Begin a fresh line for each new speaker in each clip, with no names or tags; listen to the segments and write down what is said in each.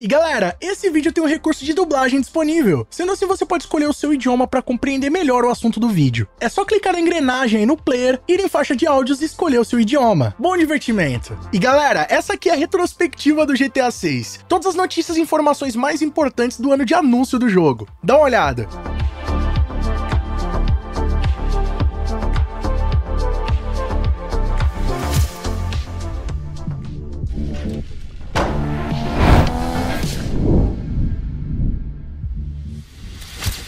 E galera, esse vídeo tem um recurso de dublagem disponível, sendo assim você pode escolher o seu idioma para compreender melhor o assunto do vídeo. É só clicar na engrenagem aí no player, ir em faixa de áudios e escolher o seu idioma. Bom divertimento! E galera, essa aqui é a retrospectiva do GTA 6. Todas as notícias e informações mais importantes do ano de anúncio do jogo. Dá uma olhada!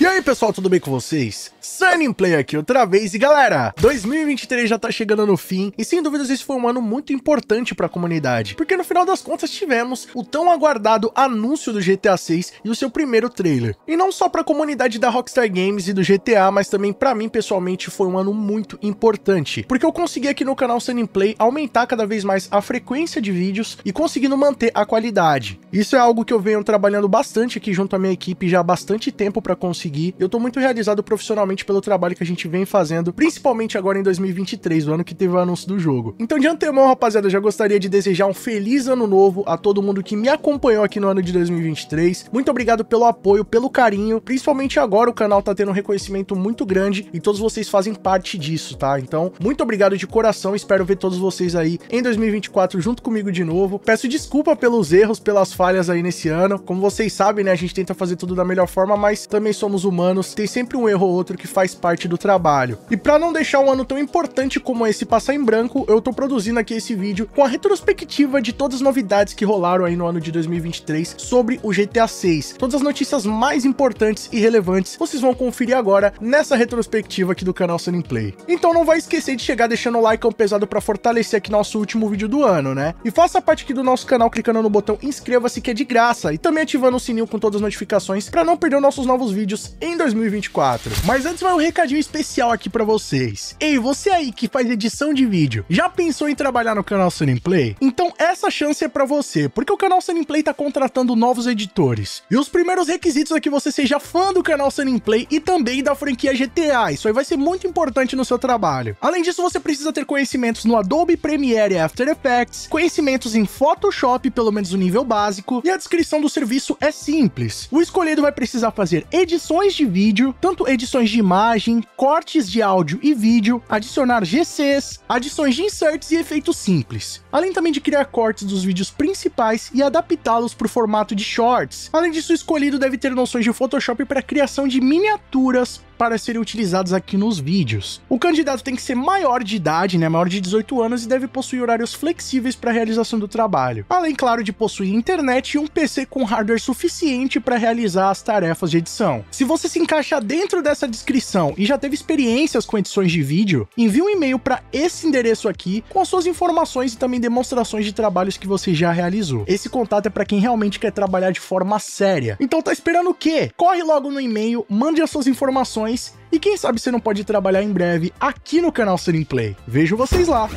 E aí pessoal, tudo bem com vocês? Sunnyplay aqui outra vez, e galera, 2023 já tá chegando no fim, e sem dúvidas esse foi um ano muito importante pra comunidade, porque no final das contas tivemos o tão aguardado anúncio do GTA 6 e o seu primeiro trailer. E não só pra comunidade da Rockstar Games e do GTA, mas também pra mim pessoalmente foi um ano muito importante, porque eu consegui aqui no canal Sunnyplay aumentar cada vez mais a frequência de vídeos e conseguindo manter a qualidade. Isso é algo que eu venho trabalhando bastante aqui junto à minha equipe já há bastante tempo pra conseguir. Eu tô muito realizado profissionalmente pelo trabalho que a gente vem fazendo, principalmente agora em 2023, o ano que teve o anúncio do jogo. Então de antemão, rapaziada, eu já gostaria de desejar um feliz ano novo a todo mundo que me acompanhou aqui no ano de 2023. Muito obrigado pelo apoio, pelo carinho, principalmente agora o canal tá tendo um reconhecimento muito grande e todos vocês fazem parte disso, tá? Então, muito obrigado de coração, espero ver todos vocês aí em 2024 junto comigo de novo. Peço desculpa pelos erros, pelas falhas aí nesse ano. Como vocês sabem, né, a gente tenta fazer tudo da melhor forma, mas também somos humanos, tem sempre um erro ou outro que faz parte do trabalho. E para não deixar um ano tão importante como esse passar em branco, eu tô produzindo aqui esse vídeo com a retrospectiva de todas as novidades que rolaram aí no ano de 2023 sobre o GTA 6. Todas as notícias mais importantes e relevantes vocês vão conferir agora nessa retrospectiva aqui do canal Sunnyplay. Então não vai esquecer de chegar deixando o like pesado para fortalecer aqui nosso último vídeo do ano, né? E faça parte aqui do nosso canal clicando no botão inscreva-se que é de graça e também ativando o sininho com todas as notificações para não perder nossos novos vídeos em 2024. Mas antes vai um recadinho especial aqui pra vocês. Ei, você aí que faz edição de vídeo, já pensou em trabalhar no canal Sunnyplay? Então essa chance é pra você, porque o canal Sunnyplay tá contratando novos editores. E os primeiros requisitos é que você seja fã do canal Sunnyplay e também da franquia GTA. Isso aí vai ser muito importante no seu trabalho. Além disso, você precisa ter conhecimentos no Adobe Premiere e After Effects, conhecimentos em Photoshop, pelo menos o nível básico, e a descrição do serviço é simples. O escolhido vai precisar fazer edições de vídeo, tanto edições de imagem, cortes de áudio e vídeo, adicionar GCs, adições de inserts e efeitos simples. Além também de criar cortes dos vídeos principais e adaptá-los para o formato de shorts. Além disso, o escolhido deve ter noções de Photoshop para a criação de miniaturas para serem utilizados aqui nos vídeos. O candidato tem que ser maior de idade, né, maior de 18 anos e deve possuir horários flexíveis para a realização do trabalho. Além, claro, de possuir internet e um PC com hardware suficiente para realizar as tarefas de edição. Se você se encaixa dentro dessa descrição e já teve experiências com edições de vídeo, envie um e-mail para esse endereço aqui com as suas informações e também demonstrações de trabalhos que você já realizou. Esse contato é para quem realmente quer trabalhar de forma séria. Então tá esperando o quê? Corre logo no e-mail, mande as suas informações e quem sabe você não pode trabalhar em breve aqui no canal Sunnyplay. Vejo vocês lá!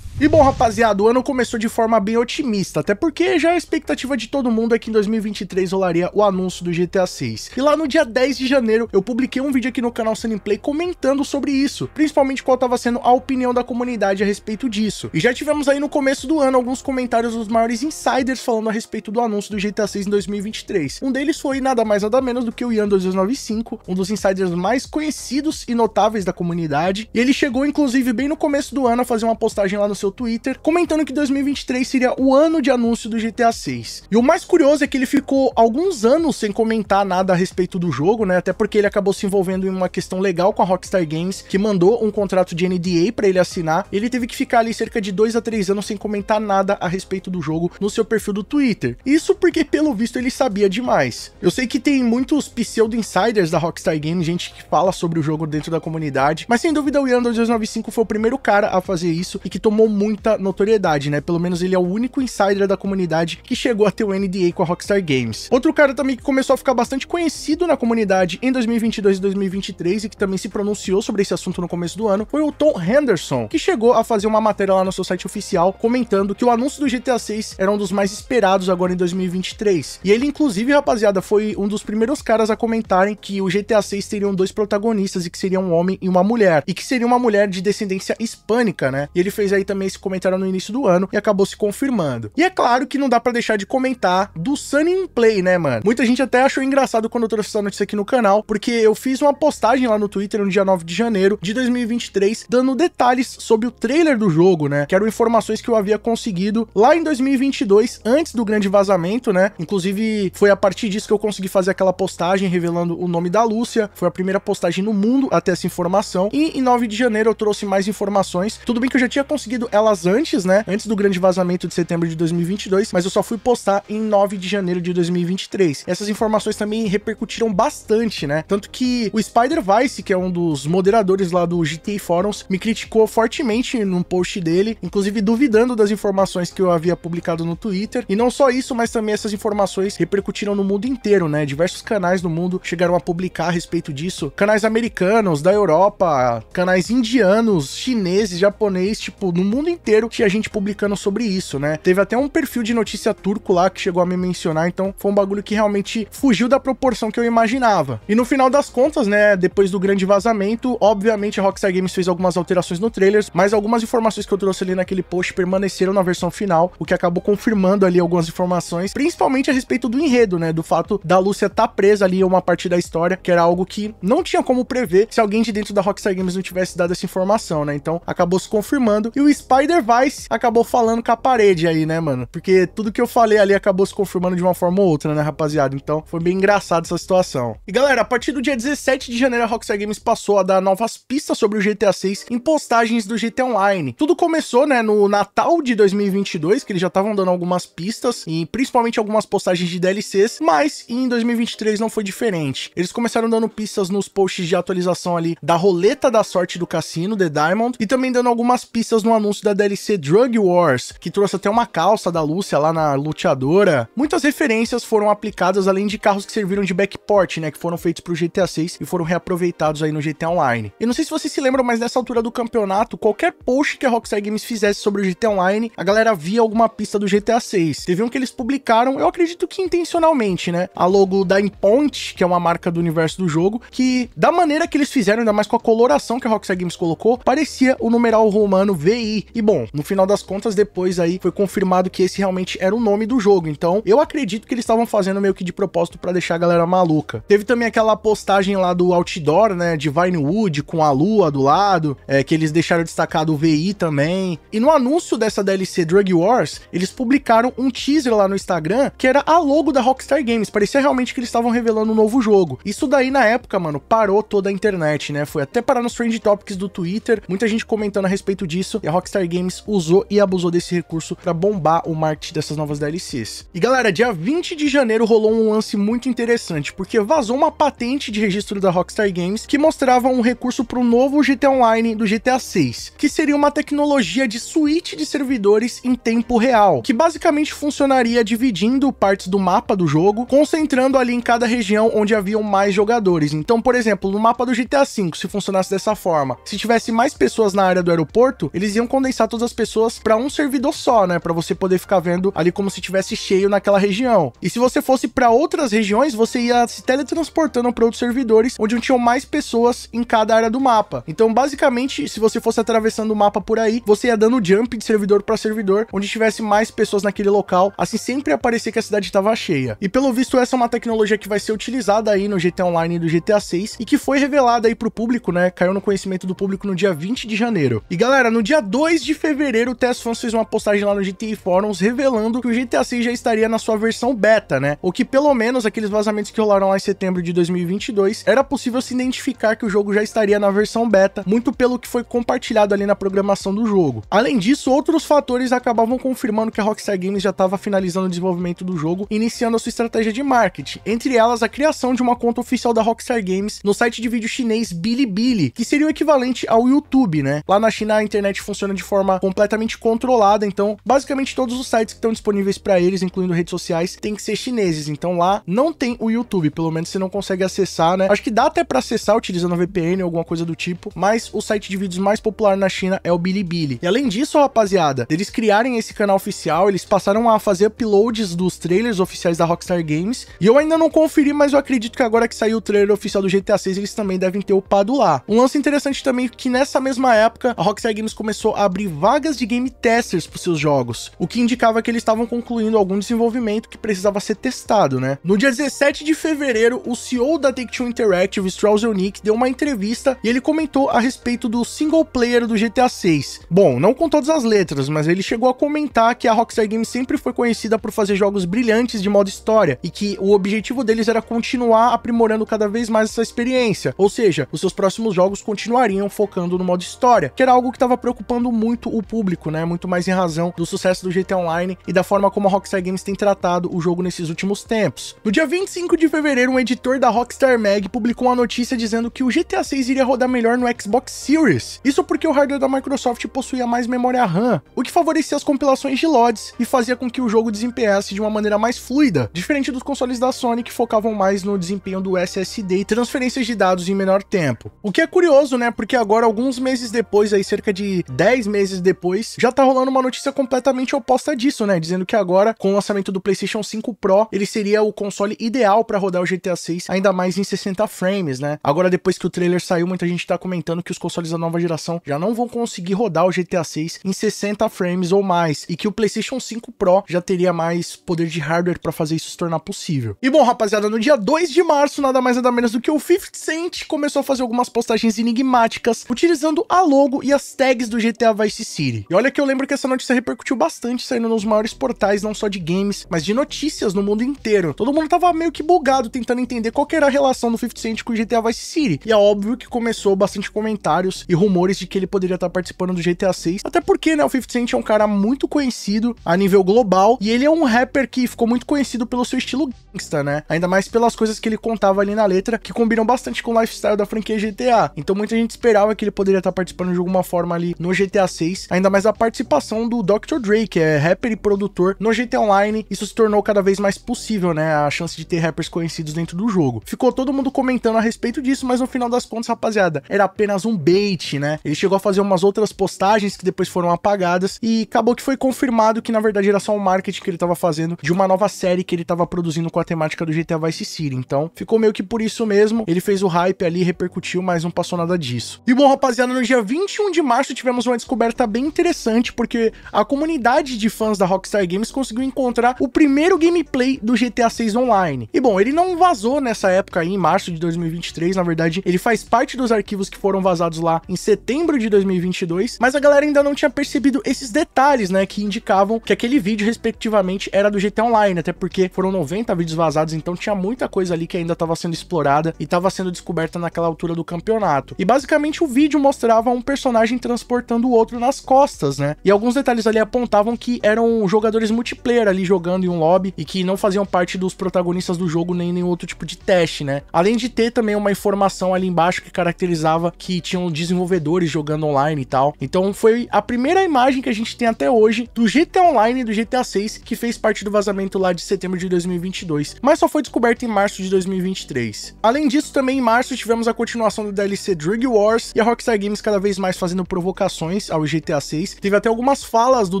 E bom, rapaziada, o ano começou de forma bem otimista, até porque já a expectativa de todo mundo é que em 2023 rolaria o anúncio do GTA 6. E lá no dia 10 de janeiro, eu publiquei um vídeo aqui no canal Sunnyplay comentando sobre isso, principalmente qual estava sendo a opinião da comunidade a respeito disso. E já tivemos aí no começo do ano alguns comentários dos maiores insiders falando a respeito do anúncio do GTA 6 em 2023. Um deles foi nada mais nada menos do que o Ian2295, um dos insiders mais conhecidos e notáveis da comunidade. E ele chegou, inclusive, bem no começo do ano a fazer uma postagem lá no seu Twitter, comentando que 2023 seria o ano de anúncio do GTA 6. E o mais curioso é que ele ficou alguns anos sem comentar nada a respeito do jogo, né? Até porque ele acabou se envolvendo em uma questão legal com a Rockstar Games, que mandou um contrato de NDA para ele assinar. Ele teve que ficar ali cerca de 2 a 3 anos sem comentar nada a respeito do jogo no seu perfil do Twitter. Isso porque, pelo visto, ele sabia demais. Eu sei que tem muitos pseudo-insiders da Rockstar Games, gente que fala sobre o jogo dentro da comunidade, mas sem dúvida o Ian2295 foi o primeiro cara a fazer isso e que tomou muita notoriedade, né? Pelo menos ele é o único insider da comunidade que chegou a ter o NDA com a Rockstar Games. Outro cara também que começou a ficar bastante conhecido na comunidade em 2022 e 2023 e que também se pronunciou sobre esse assunto no começo do ano foi o Tom Henderson, que chegou a fazer uma matéria lá no seu site oficial comentando que o anúncio do GTA 6 era um dos mais esperados agora em 2023. E ele, inclusive, rapaziada, foi um dos primeiros caras a comentarem que o GTA 6 teriam 2 protagonistas e que seria um homem e uma mulher. E que seria uma mulher de descendência hispânica, né? E ele fez aí também também esse comentário no início do ano e acabou se confirmando. E é claro que não dá pra deixar de comentar do Sunny in Play, né, mano? Muita gente até achou engraçado quando eu trouxe essa notícia aqui no canal, porque eu fiz uma postagem lá no Twitter no dia 9 de janeiro de 2023, dando detalhes sobre o trailer do jogo, né? Que eram informações que eu havia conseguido lá em 2022, antes do grande vazamento, né? Inclusive, foi a partir disso que eu consegui fazer aquela postagem revelando o nome da Lúcia. Foi a primeira postagem no mundo a ter essa informação. E em 9 de janeiro eu trouxe mais informações. Tudo bem que eu já tinha conseguido elas antes, né? Antes do grande vazamento de setembro de 2022, mas eu só fui postar em 9 de janeiro de 2023. Essas informações também repercutiram bastante, né? Tanto que o Spider Vice, que é um dos moderadores lá do GTA Forums, me criticou fortemente num post dele, inclusive duvidando das informações que eu havia publicado no Twitter. E não só isso, mas também essas informações repercutiram no mundo inteiro, né? Diversos canais do mundo chegaram a publicar a respeito disso. Canais americanos, da Europa, canais indianos, chineses, japonês, tipo, no mundo inteiro tinha gente publicando sobre isso, né? Teve até um perfil de notícia turco lá que chegou a me mencionar, então foi um bagulho que realmente fugiu da proporção que eu imaginava. E no final das contas, né, depois do grande vazamento, obviamente a Rockstar Games fez algumas alterações no trailer, mas algumas informações que eu trouxe ali naquele post permaneceram na versão final, o que acabou confirmando ali algumas informações, principalmente a respeito do enredo, né, do fato da Lúcia estar presa ali em uma parte da história, que era algo que não tinha como prever se alguém de dentro da Rockstar Games não tivesse dado essa informação, né, então acabou se confirmando, e o Spider Vice acabou falando com a parede aí, né, mano, porque tudo que eu falei ali acabou se confirmando de uma forma ou outra, né, rapaziada, então foi bem engraçado essa situação. E galera, a partir do dia 17 de janeiro a Rockstar Games passou a dar novas pistas sobre o GTA 6 em postagens do GTA Online. Tudo começou, né, no Natal de 2022, que eles já estavam dando algumas pistas, e principalmente algumas postagens de DLCs, mas em 2023 não foi diferente. Eles começaram dando pistas nos posts de atualização ali da roleta da sorte do cassino, The Diamond, e também dando algumas pistas no anúncio da DLC Drug Wars, que trouxe até uma calça da Lúcia lá na luteadora. Muitas referências foram aplicadas, além de carros que serviram de backport, né, que foram feitos pro GTA 6 e foram reaproveitados aí no GTA Online. E não sei se vocês se lembram, mas nessa altura do campeonato, qualquer post que a Rockstar Games fizesse sobre o GTA Online, a galera via alguma pista do GTA 6. Teve um que eles publicaram, eu acredito que intencionalmente, né, a logo da Impoint, que é uma marca do universo do jogo, que da maneira que eles fizeram, ainda mais com a coloração que a Rockstar Games colocou, parecia o numeral romano VI. E bom, no final das contas, depois aí foi confirmado que esse realmente era o nome do jogo, então eu acredito que eles estavam fazendo meio que de propósito pra deixar a galera maluca. Teve também aquela postagem lá do outdoor, né, de Vinewood com a lua do lado, que eles deixaram destacado o VI também. E no anúncio dessa DLC Drug Wars, eles publicaram um teaser lá no Instagram, que era a logo da Rockstar Games, parecia realmente que eles estavam revelando um novo jogo. Isso daí na época, mano, parou toda a internet, né, foi até parar nos Trend Topics do Twitter, muita gente comentando a respeito disso, e a Rockstar Games usou e abusou desse recurso pra bombar o marketing dessas novas DLCs. E galera, dia 20 de janeiro rolou um lance muito interessante, porque vazou uma patente de registro da Rockstar Games que mostrava um recurso para o novo GTA Online do GTA 6, que seria uma tecnologia de switch de servidores em tempo real, que basicamente funcionaria dividindo partes do mapa do jogo, concentrando ali em cada região onde haviam mais jogadores. Então, por exemplo, no mapa do GTA 5, se funcionasse dessa forma, se tivesse mais pessoas na área do aeroporto, eles iam condensar todas as pessoas para um servidor só, né, para você poder ficar vendo ali como se tivesse cheio naquela região. E se você fosse para outras regiões, você ia se teletransportando para outros servidores onde tinham mais pessoas em cada área do mapa. Então, basicamente, se você fosse atravessando o mapa por aí, você ia dando jump de servidor para servidor, onde tivesse mais pessoas naquele local, assim sempre ia parecer que a cidade estava cheia. E pelo visto, essa é uma tecnologia que vai ser utilizada aí no GTA Online do GTA 6 e que foi revelada aí pro público, né? Caiu no conhecimento do público no dia 20 de janeiro. E galera, no dia 2 de fevereiro, o Test Fans fez uma postagem lá no GTA Forums revelando que o GTA 6 já estaria na sua versão beta, né? Ou que pelo menos aqueles vazamentos que rolaram lá em setembro de 2022, era possível se identificar que o jogo já estaria na versão beta, muito pelo que foi compartilhado ali na programação do jogo. Além disso, outros fatores acabavam confirmando que a Rockstar Games já estava finalizando o desenvolvimento do jogo, iniciando a sua estratégia de marketing, entre elas a criação de uma conta oficial da Rockstar Games no site de vídeo chinês Bilibili, que seria o equivalente ao YouTube, né? Lá na China a internet funciona de forma completamente controlada, então basicamente todos os sites que estão disponíveis para eles, incluindo redes sociais, tem que ser chineses, então lá não tem o YouTube, pelo menos você não consegue acessar, né? Acho que dá até para acessar utilizando a VPN ou alguma coisa do tipo, mas o site de vídeos mais popular na China é o Bilibili. E além disso, rapaziada, eles criarem esse canal oficial, eles passaram a fazer uploads dos trailers oficiais da Rockstar Games, e eu ainda não conferi, mas eu acredito que agora que saiu o trailer oficial do GTA 6, eles também devem ter upado lá. Um lance interessante também é que nessa mesma época, a Rockstar Games começou a abrir vagas de game testers para seus jogos, o que indicava que eles estavam concluindo algum desenvolvimento que precisava ser testado, né? No dia 17 de fevereiro, o CEO da Take-Two Interactive, Strauss Zelnick, deu uma entrevista e ele comentou a respeito do single player do GTA 6. Bom, não com todas as letras, mas ele chegou a comentar que a Rockstar Games sempre foi conhecida por fazer jogos brilhantes de modo história e que o objetivo deles era continuar aprimorando cada vez mais essa experiência, ou seja, os seus próximos jogos continuariam focando no modo história, que era algo que estava preocupando muito o público, né? Muito mais em razão do sucesso do GTA Online e da forma como a Rockstar Games tem tratado o jogo nesses últimos tempos. No dia 25 de fevereiro, um editor da Rockstar Mag publicou uma notícia dizendo que o GTA 6 iria rodar melhor no Xbox Series. Isso porque o hardware da Microsoft possuía mais memória RAM, o que favorecia as compilações de LODs e fazia com que o jogo desempenhasse de uma maneira mais fluida, diferente dos consoles da Sony que focavam mais no desempenho do SSD e transferências de dados em menor tempo. O que é curioso, né? Porque agora, alguns meses depois, aí cerca de 10 meses depois, já tá rolando uma notícia completamente oposta disso, né? Dizendo que agora, com o lançamento do PlayStation 5 Pro, ele seria o console ideal para rodar o GTA 6, ainda mais em 60 frames, né? Agora, depois que o trailer saiu, muita gente tá comentando que os consoles da nova geração já não vão conseguir rodar o GTA 6 em 60 frames ou mais, e que o PlayStation 5 Pro já teria mais poder de hardware para fazer isso se tornar possível. E bom, rapaziada, no dia 2 de março, nada mais nada menos do que o 50 Cent começou a fazer algumas postagens enigmáticas, utilizando a logo e as tags do GTA Vice City. E olha que eu lembro que essa notícia repercutiu bastante, saindo nos maiores portais, não só de games, mas de notícias no mundo inteiro. Todo mundo tava meio que bugado, tentando entender qual que era a relação do 50 Cent com o GTA Vice City. E é óbvio que começou bastante comentários e rumores de que ele poderia estar participando do GTA 6, até porque, né, o 50 Cent é um cara muito conhecido a nível global, e ele é um rapper que ficou muito conhecido pelo seu estilo gangsta, né? Ainda mais pelas coisas que ele contava ali na letra, que combinam bastante com o lifestyle da franquia GTA. Então muita gente esperava que ele poderia estar participando de alguma forma ali no GTA 6, ainda mais a participação do Dr. Dre, que é rapper e produtor no GTA Online. Isso se tornou cada vez mais possível, né? A chance de ter rappers conhecidos dentro do jogo. Ficou todo mundo comentando a respeito disso, mas no final das contas, rapaziada, era apenas um bait, né? Ele chegou a fazer umas outras postagens que depois foram apagadas e acabou que foi confirmado que na verdade era só um marketing que ele tava fazendo de uma nova série que ele tava produzindo com a temática do GTA Vice City. Então ficou meio que por isso mesmo, ele fez o hype ali, repercutiu, mas não passou nada disso. E bom, rapaziada, no dia 21 de março tivemos uma descoberta bem interessante, porque a comunidade de fãs da Rockstar Games conseguiu encontrar o primeiro gameplay do GTA 6 Online. E bom, ele não vazou nessa época aí, em março de 2023, na verdade, ele faz parte dos arquivos que foram vazados lá em setembro de 2022, mas a galera ainda não tinha percebido esses detalhes, né, que indicavam que aquele vídeo, respectivamente, era do GTA Online, até porque foram 90 vídeos vazados, então tinha muita coisa ali que ainda estava sendo explorada e estava sendo descoberta naquela altura do campeonato. E basicamente o vídeo mostrava um personagem transportando o outro nas costas, né? E alguns detalhes ali apontavam que eram jogadores multiplayer ali jogando em um lobby e que não faziam parte dos protagonistas do jogo nem nenhum outro tipo de teste, né? Além de ter também uma informação ali embaixo que caracterizava que tinham desenvolvedores jogando online e tal. Então foi a primeira imagem que a gente tem até hoje do GTA Online e do GTA 6 que fez parte do vazamento lá de setembro de 2022, mas só foi descoberto em março de 2023. Além disso, também em março tivemos a continuação do DLC Drug Wars e a Rockstar Games cada vez mais fazendo provocações ao GTA 6. Teve até algumas falas do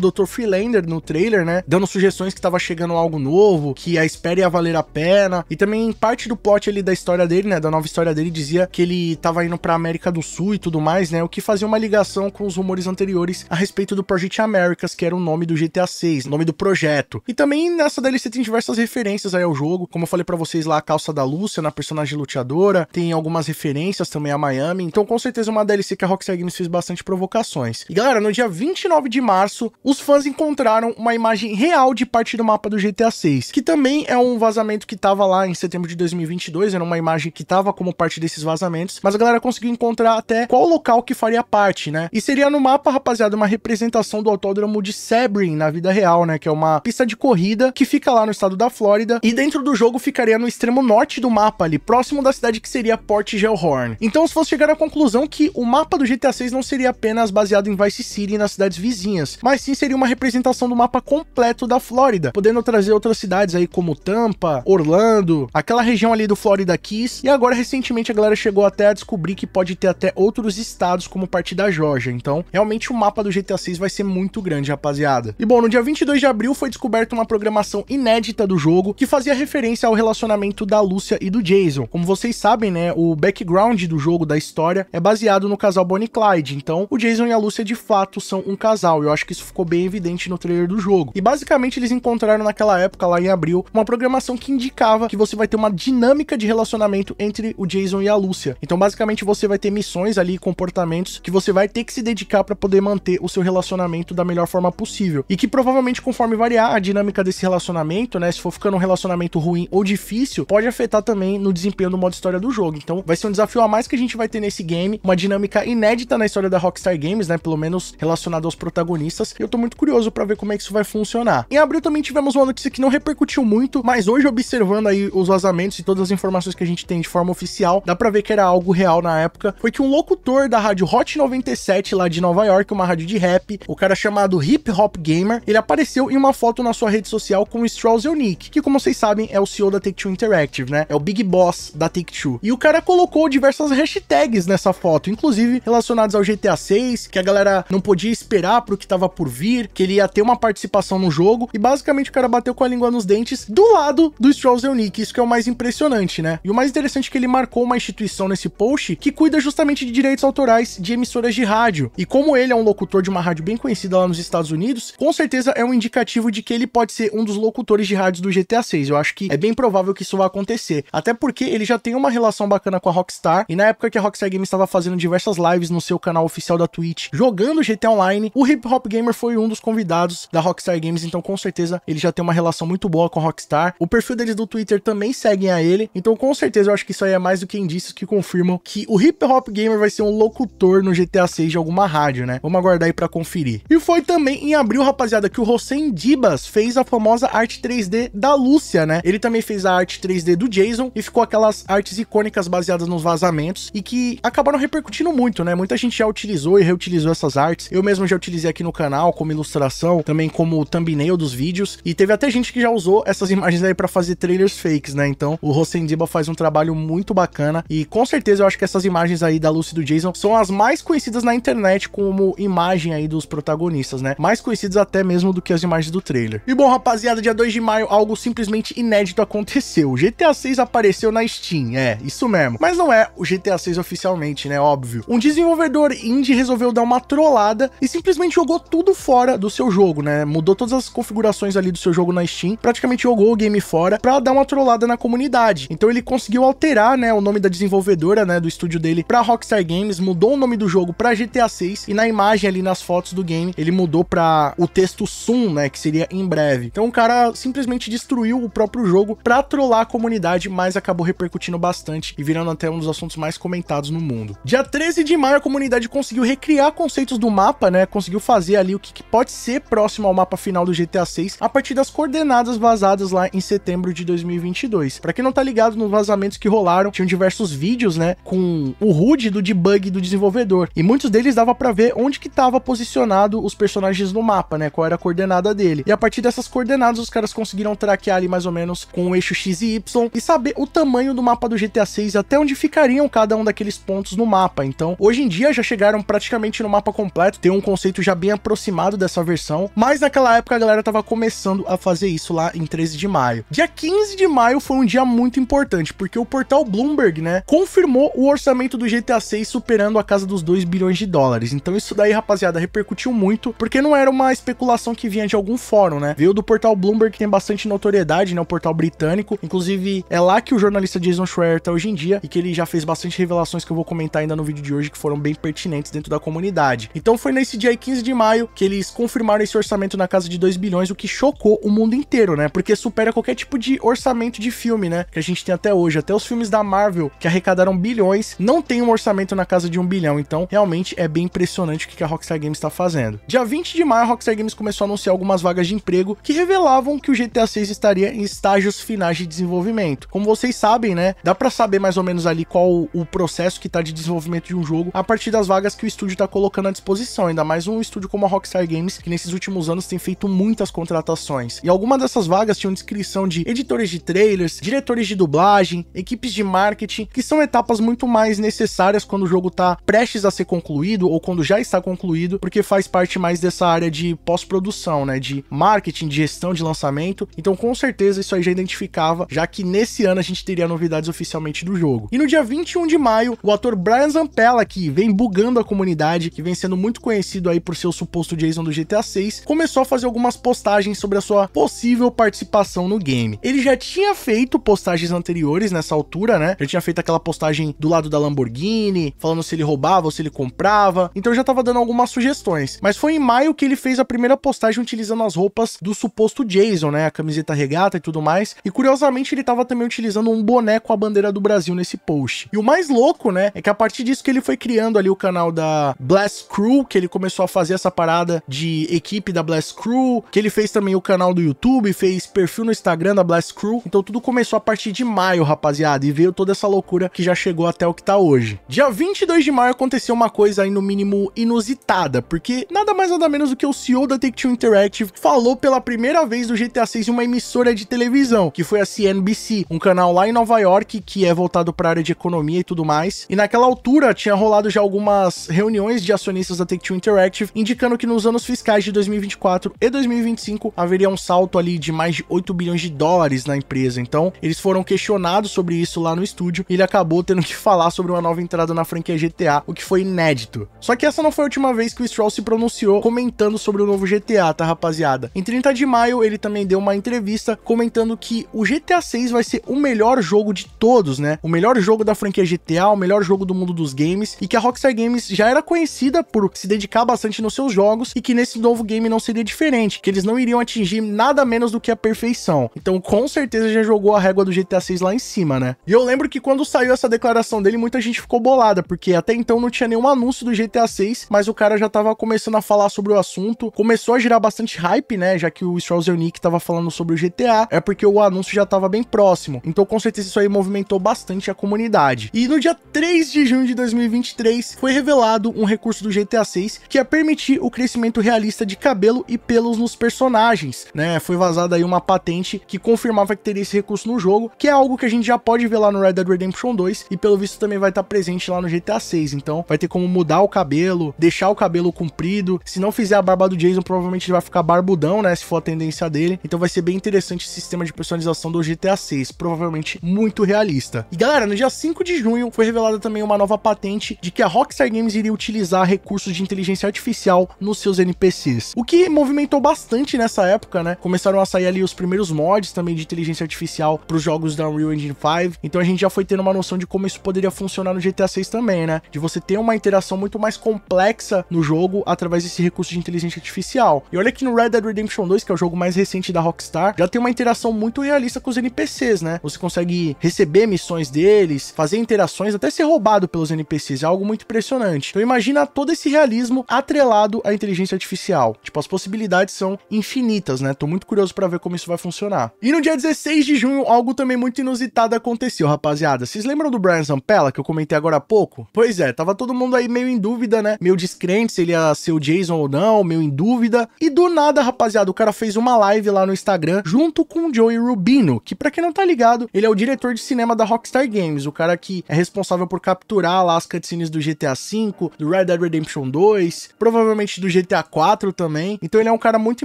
Dr. Freelander no trailer, né, dando sugestões que estava chegando algo novo, que a espera ia valer a pena, e também parte do plot ali da história dele, né, da nova história dele, dizia que ele tava indo pra América do Sul e tudo mais, né, o que fazia uma ligação com os rumores anteriores a respeito do Project Americas, que era o nome do GTA 6, o nome do projeto. E também nessa DLC tem diversas referências aí ao jogo, como eu falei pra vocês lá, a calça da Lúcia na personagem luteadora, tem algumas referências também a Miami, então com certeza uma DLC que a Rockstar Games fez bastante provocações. E galera, no dia 29 de março, os fãs encontraram uma imagem real de parte do mapa do GTA 6, que também é um vazamento que tava lá em setembro de 2022, era uma imagem que tava como parte desses vazamentos, mas a galera conseguiu encontrar até qual local que faria parte, né? E seria no mapa, rapaziada, uma representação do autódromo de Sebring na vida real, né? Que é uma pista de corrida que fica lá no estado da Flórida, e dentro do jogo ficaria no extremo norte do mapa ali, próximo da cidade que seria Port Gellhorn. Então os fãs chegaram à conclusão que o mapa do GTA 6 não seria apenas baseado em Vice City e nas cidades vizinhas, mas sim seria uma representação do mapa completo da Flórida, podendo trazer outras cidades aí como Tampa, Orlando, aquela região ali do Florida Keys, e agora recentemente a galera chegou até a descobrir que pode ter até outros estados como parte da Geórgia. Então realmente o mapa do GTA 6 vai ser muito grande, rapaziada. E bom, no dia 22 de abril foi descoberta uma programação inédita do jogo que fazia referência ao relacionamento da Lúcia e do Jason. Como vocês sabem, né, o background do jogo, da história, é baseado no casal Bonnie e Clyde, então o Jason e a Lúcia Lúcia de fato são um casal. Eu acho que isso ficou bem evidente no trailer do jogo. E basicamente eles encontraram naquela época, lá em abril, uma programação que indicava que você vai ter uma dinâmica de relacionamento entre o Jason e a Lúcia. Então basicamente você vai ter missões ali, comportamentos que você vai ter que se dedicar para poder manter o seu relacionamento da melhor forma possível. E que provavelmente conforme variar a dinâmica desse relacionamento, né, se for ficando um relacionamento ruim ou difícil, pode afetar também no desempenho do modo história do jogo. Então vai ser um desafio a mais que a gente vai ter nesse game, uma dinâmica inédita na história da Rockstar Games, né, pelo menos relacionado aos protagonistas. E eu tô muito curioso para ver como é que isso vai funcionar. Em abril também tivemos uma notícia que não repercutiu muito, mas hoje observando aí os vazamentos e todas as informações que a gente tem de forma oficial, dá pra ver que era algo real na época. Foi que um locutor da rádio Hot 97 lá de Nova York, uma rádio de rap, o cara chamado Hip Hop Gamer, ele apareceu em uma foto na sua rede social com o Strauss-Zelnick, que como vocês sabem é o CEO da Take-Two Interactive, né? É o Big Boss da Take-Two. E o cara colocou diversas hashtags nessa foto, inclusive relacionadas ao GTA 6, que a galera não podia esperar pro que tava por vir, que ele ia ter uma participação no jogo, e basicamente o cara bateu com a língua nos dentes do lado do Strauss-Zelnick, isso que é o mais impressionante, né? E o mais interessante é que ele marcou uma instituição nesse post que cuida justamente de direitos autorais de emissoras de rádio. E como ele é um locutor de uma rádio bem conhecida lá nos Estados Unidos, com certeza é um indicativo de que ele pode ser um dos locutores de rádios do GTA 6. Eu acho que é bem provável que isso vai acontecer. Até porque ele já tem uma relação bacana com a Rockstar, e na época que a Rockstar Games estava fazendo diversas lives no seu canal oficial da Twitch, jogando GTA Online, o Hip Hop Gamer foi um dos convidados da Rockstar Games, então com certeza ele já tem uma relação muito boa com a Rockstar. O perfil deles do Twitter também seguem a ele, então com certeza eu acho que isso aí é mais do que indícios que confirmam que o Hip Hop Gamer vai ser um locutor no GTA 6 de alguma rádio, né? Vamos aguardar aí pra conferir. E foi também em abril, rapaziada, que o Hossein Dibas fez a famosa arte 3D da Lúcia, né? Ele também fez a arte 3D do Jason e ficou aquelas artes icônicas baseadas nos vazamentos e que acabaram repercutindo muito, né? Muita gente já utilizou e reutilizou essas artes. Eu mesmo já utilizei aqui no canal como ilustração, também como thumbnail dos vídeos, e teve até gente que já usou essas imagens aí pra fazer trailers fakes, né? Então o Hossein Dibas faz um trabalho muito bacana e com certeza eu acho que essas imagens aí da Lúcia e do Jason são as mais conhecidas na internet como imagem aí dos protagonistas, né? Mais conhecidas até mesmo do que as imagens do trailer. E bom, rapaziada, dia 2 de maio, algo simplesmente inédito aconteceu. O GTA 6 apareceu na Steam, isso mesmo. Mas não é o GTA 6 oficialmente, né? Óbvio. Um desenvolvedor indie resolveu dar uma trollada e simplesmente jogou tudo fora do seu jogo, né? Mudou todas as configurações ali do seu jogo na Steam, praticamente jogou o game fora pra dar uma trollada na comunidade. Então ele conseguiu alterar, né, o nome da desenvolvedora, né, do estúdio dele pra Rockstar Games, mudou o nome do jogo pra GTA 6 e na imagem ali nas fotos do game, ele mudou pra o texto soon, né, que seria em breve. Então o cara simplesmente destruiu o próprio jogo pra trollar a comunidade, mas acabou repercutindo bastante e virando até um dos assuntos mais comentados no mundo. Dia 13 de maio, a comunidade conseguiu recriar conceitos do mapa, né, conseguiu fazer ali o que pode ser próximo ao mapa final do GTA 6 a partir das coordenadas vazadas lá em setembro de 2022. Pra quem não tá ligado nos vazamentos que rolaram, tinham diversos vídeos, né, com o HUD do debug do desenvolvedor, e muitos deles dava pra ver onde que tava posicionado os personagens no mapa, né, qual era a coordenada dele. E a partir dessas coordenadas, os caras conseguiram traquear ali mais ou menos com o eixo X e Y e saber o tamanho do mapa do GTA 6 e até onde ficariam cada um daqueles pontos no mapa. Então, hoje em dia já chegaram praticamente no mapa completo, tem um conceito já bem aproximado dessa versão, mas naquela época a galera tava começando a fazer isso lá em 13 de maio. Dia 15 de maio foi um dia muito importante, porque o portal Bloomberg, né, confirmou o orçamento do GTA 6 superando a casa dos 2 bilhões de dólares. Então isso daí, rapaziada, repercutiu muito, porque não era uma especulação que vinha de algum fórum, né? Veio do portal Bloomberg, que tem bastante notoriedade, né, o portal britânico. Inclusive, é lá que o jornalista Jason Schreier tá hoje em dia, e que ele já fez bastante revelações que eu vou comentar ainda no vídeo de hoje, que foram bem pertinentes dentro da comunidade. Então foi nesse dia 15 de maio que eles confirmaram esse orçamento na casa de 2 bilhões, o que chocou o mundo inteiro, né? Porque supera qualquer tipo de orçamento de filme, né, que a gente tem até hoje. Até os filmes da Marvel, que arrecadaram bilhões, não tem um orçamento na casa de 1 bilhão. Então, realmente é bem impressionante o que a Rockstar Games tá fazendo. Dia 20 de maio, a Rockstar Games começou a anunciar algumas vagas de emprego que revelavam que o GTA 6 estaria em estágios finais de desenvolvimento. Como vocês sabem, né, dá pra saber mais ou menos ali qual o processo que tá de desenvolvimento de um jogo a partir das vagas que o estúdio tá colocando à disposição. Ainda mais um estúdio como a Rockstar Games, que nesses últimos anos tem feito muitas contratações. E algumas dessas vagas tinham descrição de editores de trailers, diretores de dublagem, equipes de marketing, que são etapas muito mais necessárias quando o jogo tá prestes a ser concluído ou quando já está concluído, porque faz parte mais dessa área de pós-produção, né, de marketing, de gestão de lançamento. Então com certeza isso aí já identificava, já que nesse ano a gente teria novidades oficialmente do jogo. E no dia 21 de maio, o ator Brian Zampella, que vem bugando a comunidade, que vem sendo muito conhecido aí por ser o suposto Jason do GTA 6, começou a fazer algumas postagens sobre a sua possível participação no game. Ele já tinha feito postagens anteriores nessa altura, né? Já tinha feito aquela postagem do lado da Lamborghini, falando se ele roubava ou se ele comprava, então já tava dando algumas sugestões. Mas foi em maio que ele fez a primeira postagem utilizando as roupas do suposto Jason, né? A camiseta regata e tudo mais. E curiosamente ele tava também utilizando um boné com a bandeira do Brasil nesse post. E o mais louco, né, é que a partir disso que ele foi criando ali o canal da Blast Crew, que ele começou a fazer essa parada de equipe da Blast Crew, que ele fez também o canal do YouTube, fez perfil no Instagram da Blast Crew. Então tudo começou a partir de maio, rapaziada, e veio toda essa loucura que já chegou até o que tá hoje. Dia 22 de maio aconteceu uma coisa aí no mínimo inusitada, porque nada mais nada menos do que o CEO da Take-Two Interactive falou pela primeira vez do GTA 6 em uma emissora de televisão, que foi a CNBC, um canal lá em Nova York que é voltado para a área de economia e tudo mais. E naquela altura tinha rolado já algumas reuniões de acionistas da Take-Two Interactive, indicando que nos anos fiscais de 2024 e 2025 haveria um salto ali de mais de 8 bilhões de dólares na empresa. Então, eles foram questionados sobre isso lá no estúdio e ele acabou tendo que falar sobre uma nova entrada na franquia GTA, o que foi inédito. Só que essa não foi a última vez que o Stroll se pronunciou comentando sobre o novo GTA, tá, rapaziada? Em 30 de maio, ele também deu uma entrevista comentando que o GTA 6 vai ser o melhor jogo de todos, né? O melhor jogo da franquia GTA, o melhor jogo do mundo dos games, e que a Rockstar Games já era conhecida por se dedicar bastante nos seus jogos e que nesse novo game não seria diferente, que eles não iriam atingir nada menos do que a perfeição. Então, com certeza já jogou a régua do GTA 6 lá em cima, né? E eu lembro que quando saiu essa declaração dele, muita gente ficou bolada, porque até então não tinha nenhum anúncio do GTA 6, mas o cara já tava começando a falar sobre o assunto, começou a gerar bastante hype, né? Já que o Stroll Zelnick tava falando sobre o GTA, é porque o anúncio já tava bem próximo. Então, com certeza, isso aí movimentou bastante a comunidade. E no dia 3 de junho de 2023, foi revelado um recurso do GTA 6 que ia permitir o crescimento realista de cabelo e pelos nos personagens, né? Foi vazada aí uma patente que confirmava que teria esse recurso no jogo, que é algo que a gente já pode ver lá no Red Dead Redemption 2 e pelo visto também vai estar presente lá no GTA 6. Então, vai ter como mudar o cabelo, deixar o cabelo comprido. Se não fizer a barba do Jason, provavelmente ele vai ficar barbudão, né? Se for a tendência dele. Então vai ser bem interessante esse sistema de personalização do GTA 6, provavelmente muito realista. E galera, no dia 5 de junho foi revelada também uma nova patente de que a Rockstar Games iria utilizar recursos de inteligência artificial nos seus NPCs, o que movimentou bastante nessa época, né? Começaram a sair ali os primeiros mods também de inteligência artificial para os jogos da Unreal Engine 5, então a gente já foi tendo uma noção de como isso poderia funcionar no GTA 6 também, né? De você ter uma interação muito mais complexa no jogo através desse recurso de inteligência artificial. E olha que no Red Dead Redemption 2, que é o jogo mais recente da Rockstar, já tem uma interação muito realista com os NPCs, né? Você consegue receber missões deles, fazer interações, até ser roubado pelos NPCs, é algo muito impressionante. Então imagina todo esse realismo atrelado à inteligência artificial. Tipo, as possibilidades são infinitas, né? Tô muito curioso pra ver como isso vai funcionar. E no dia 16 de junho, algo também muito inusitado aconteceu, rapaziada. Vocês lembram do Brian Zampella, que eu comentei agora há pouco? Pois é, tava todo mundo aí meio em dúvida, né? Meio descrente se ele ia ser o Jason ou não, meio em dúvida. E do nada, rapaziada, o cara fez uma live lá no Instagram junto com o Joey Rubino, que pra quem não tá ligado, ele é o diretor de cinema da Rockstar Games, o cara que é responsável por capturar lá as cutscenes do GTA V, do Red Dead Redemption 2, provavelmente do GTA 4 também. Então ele é um cara muito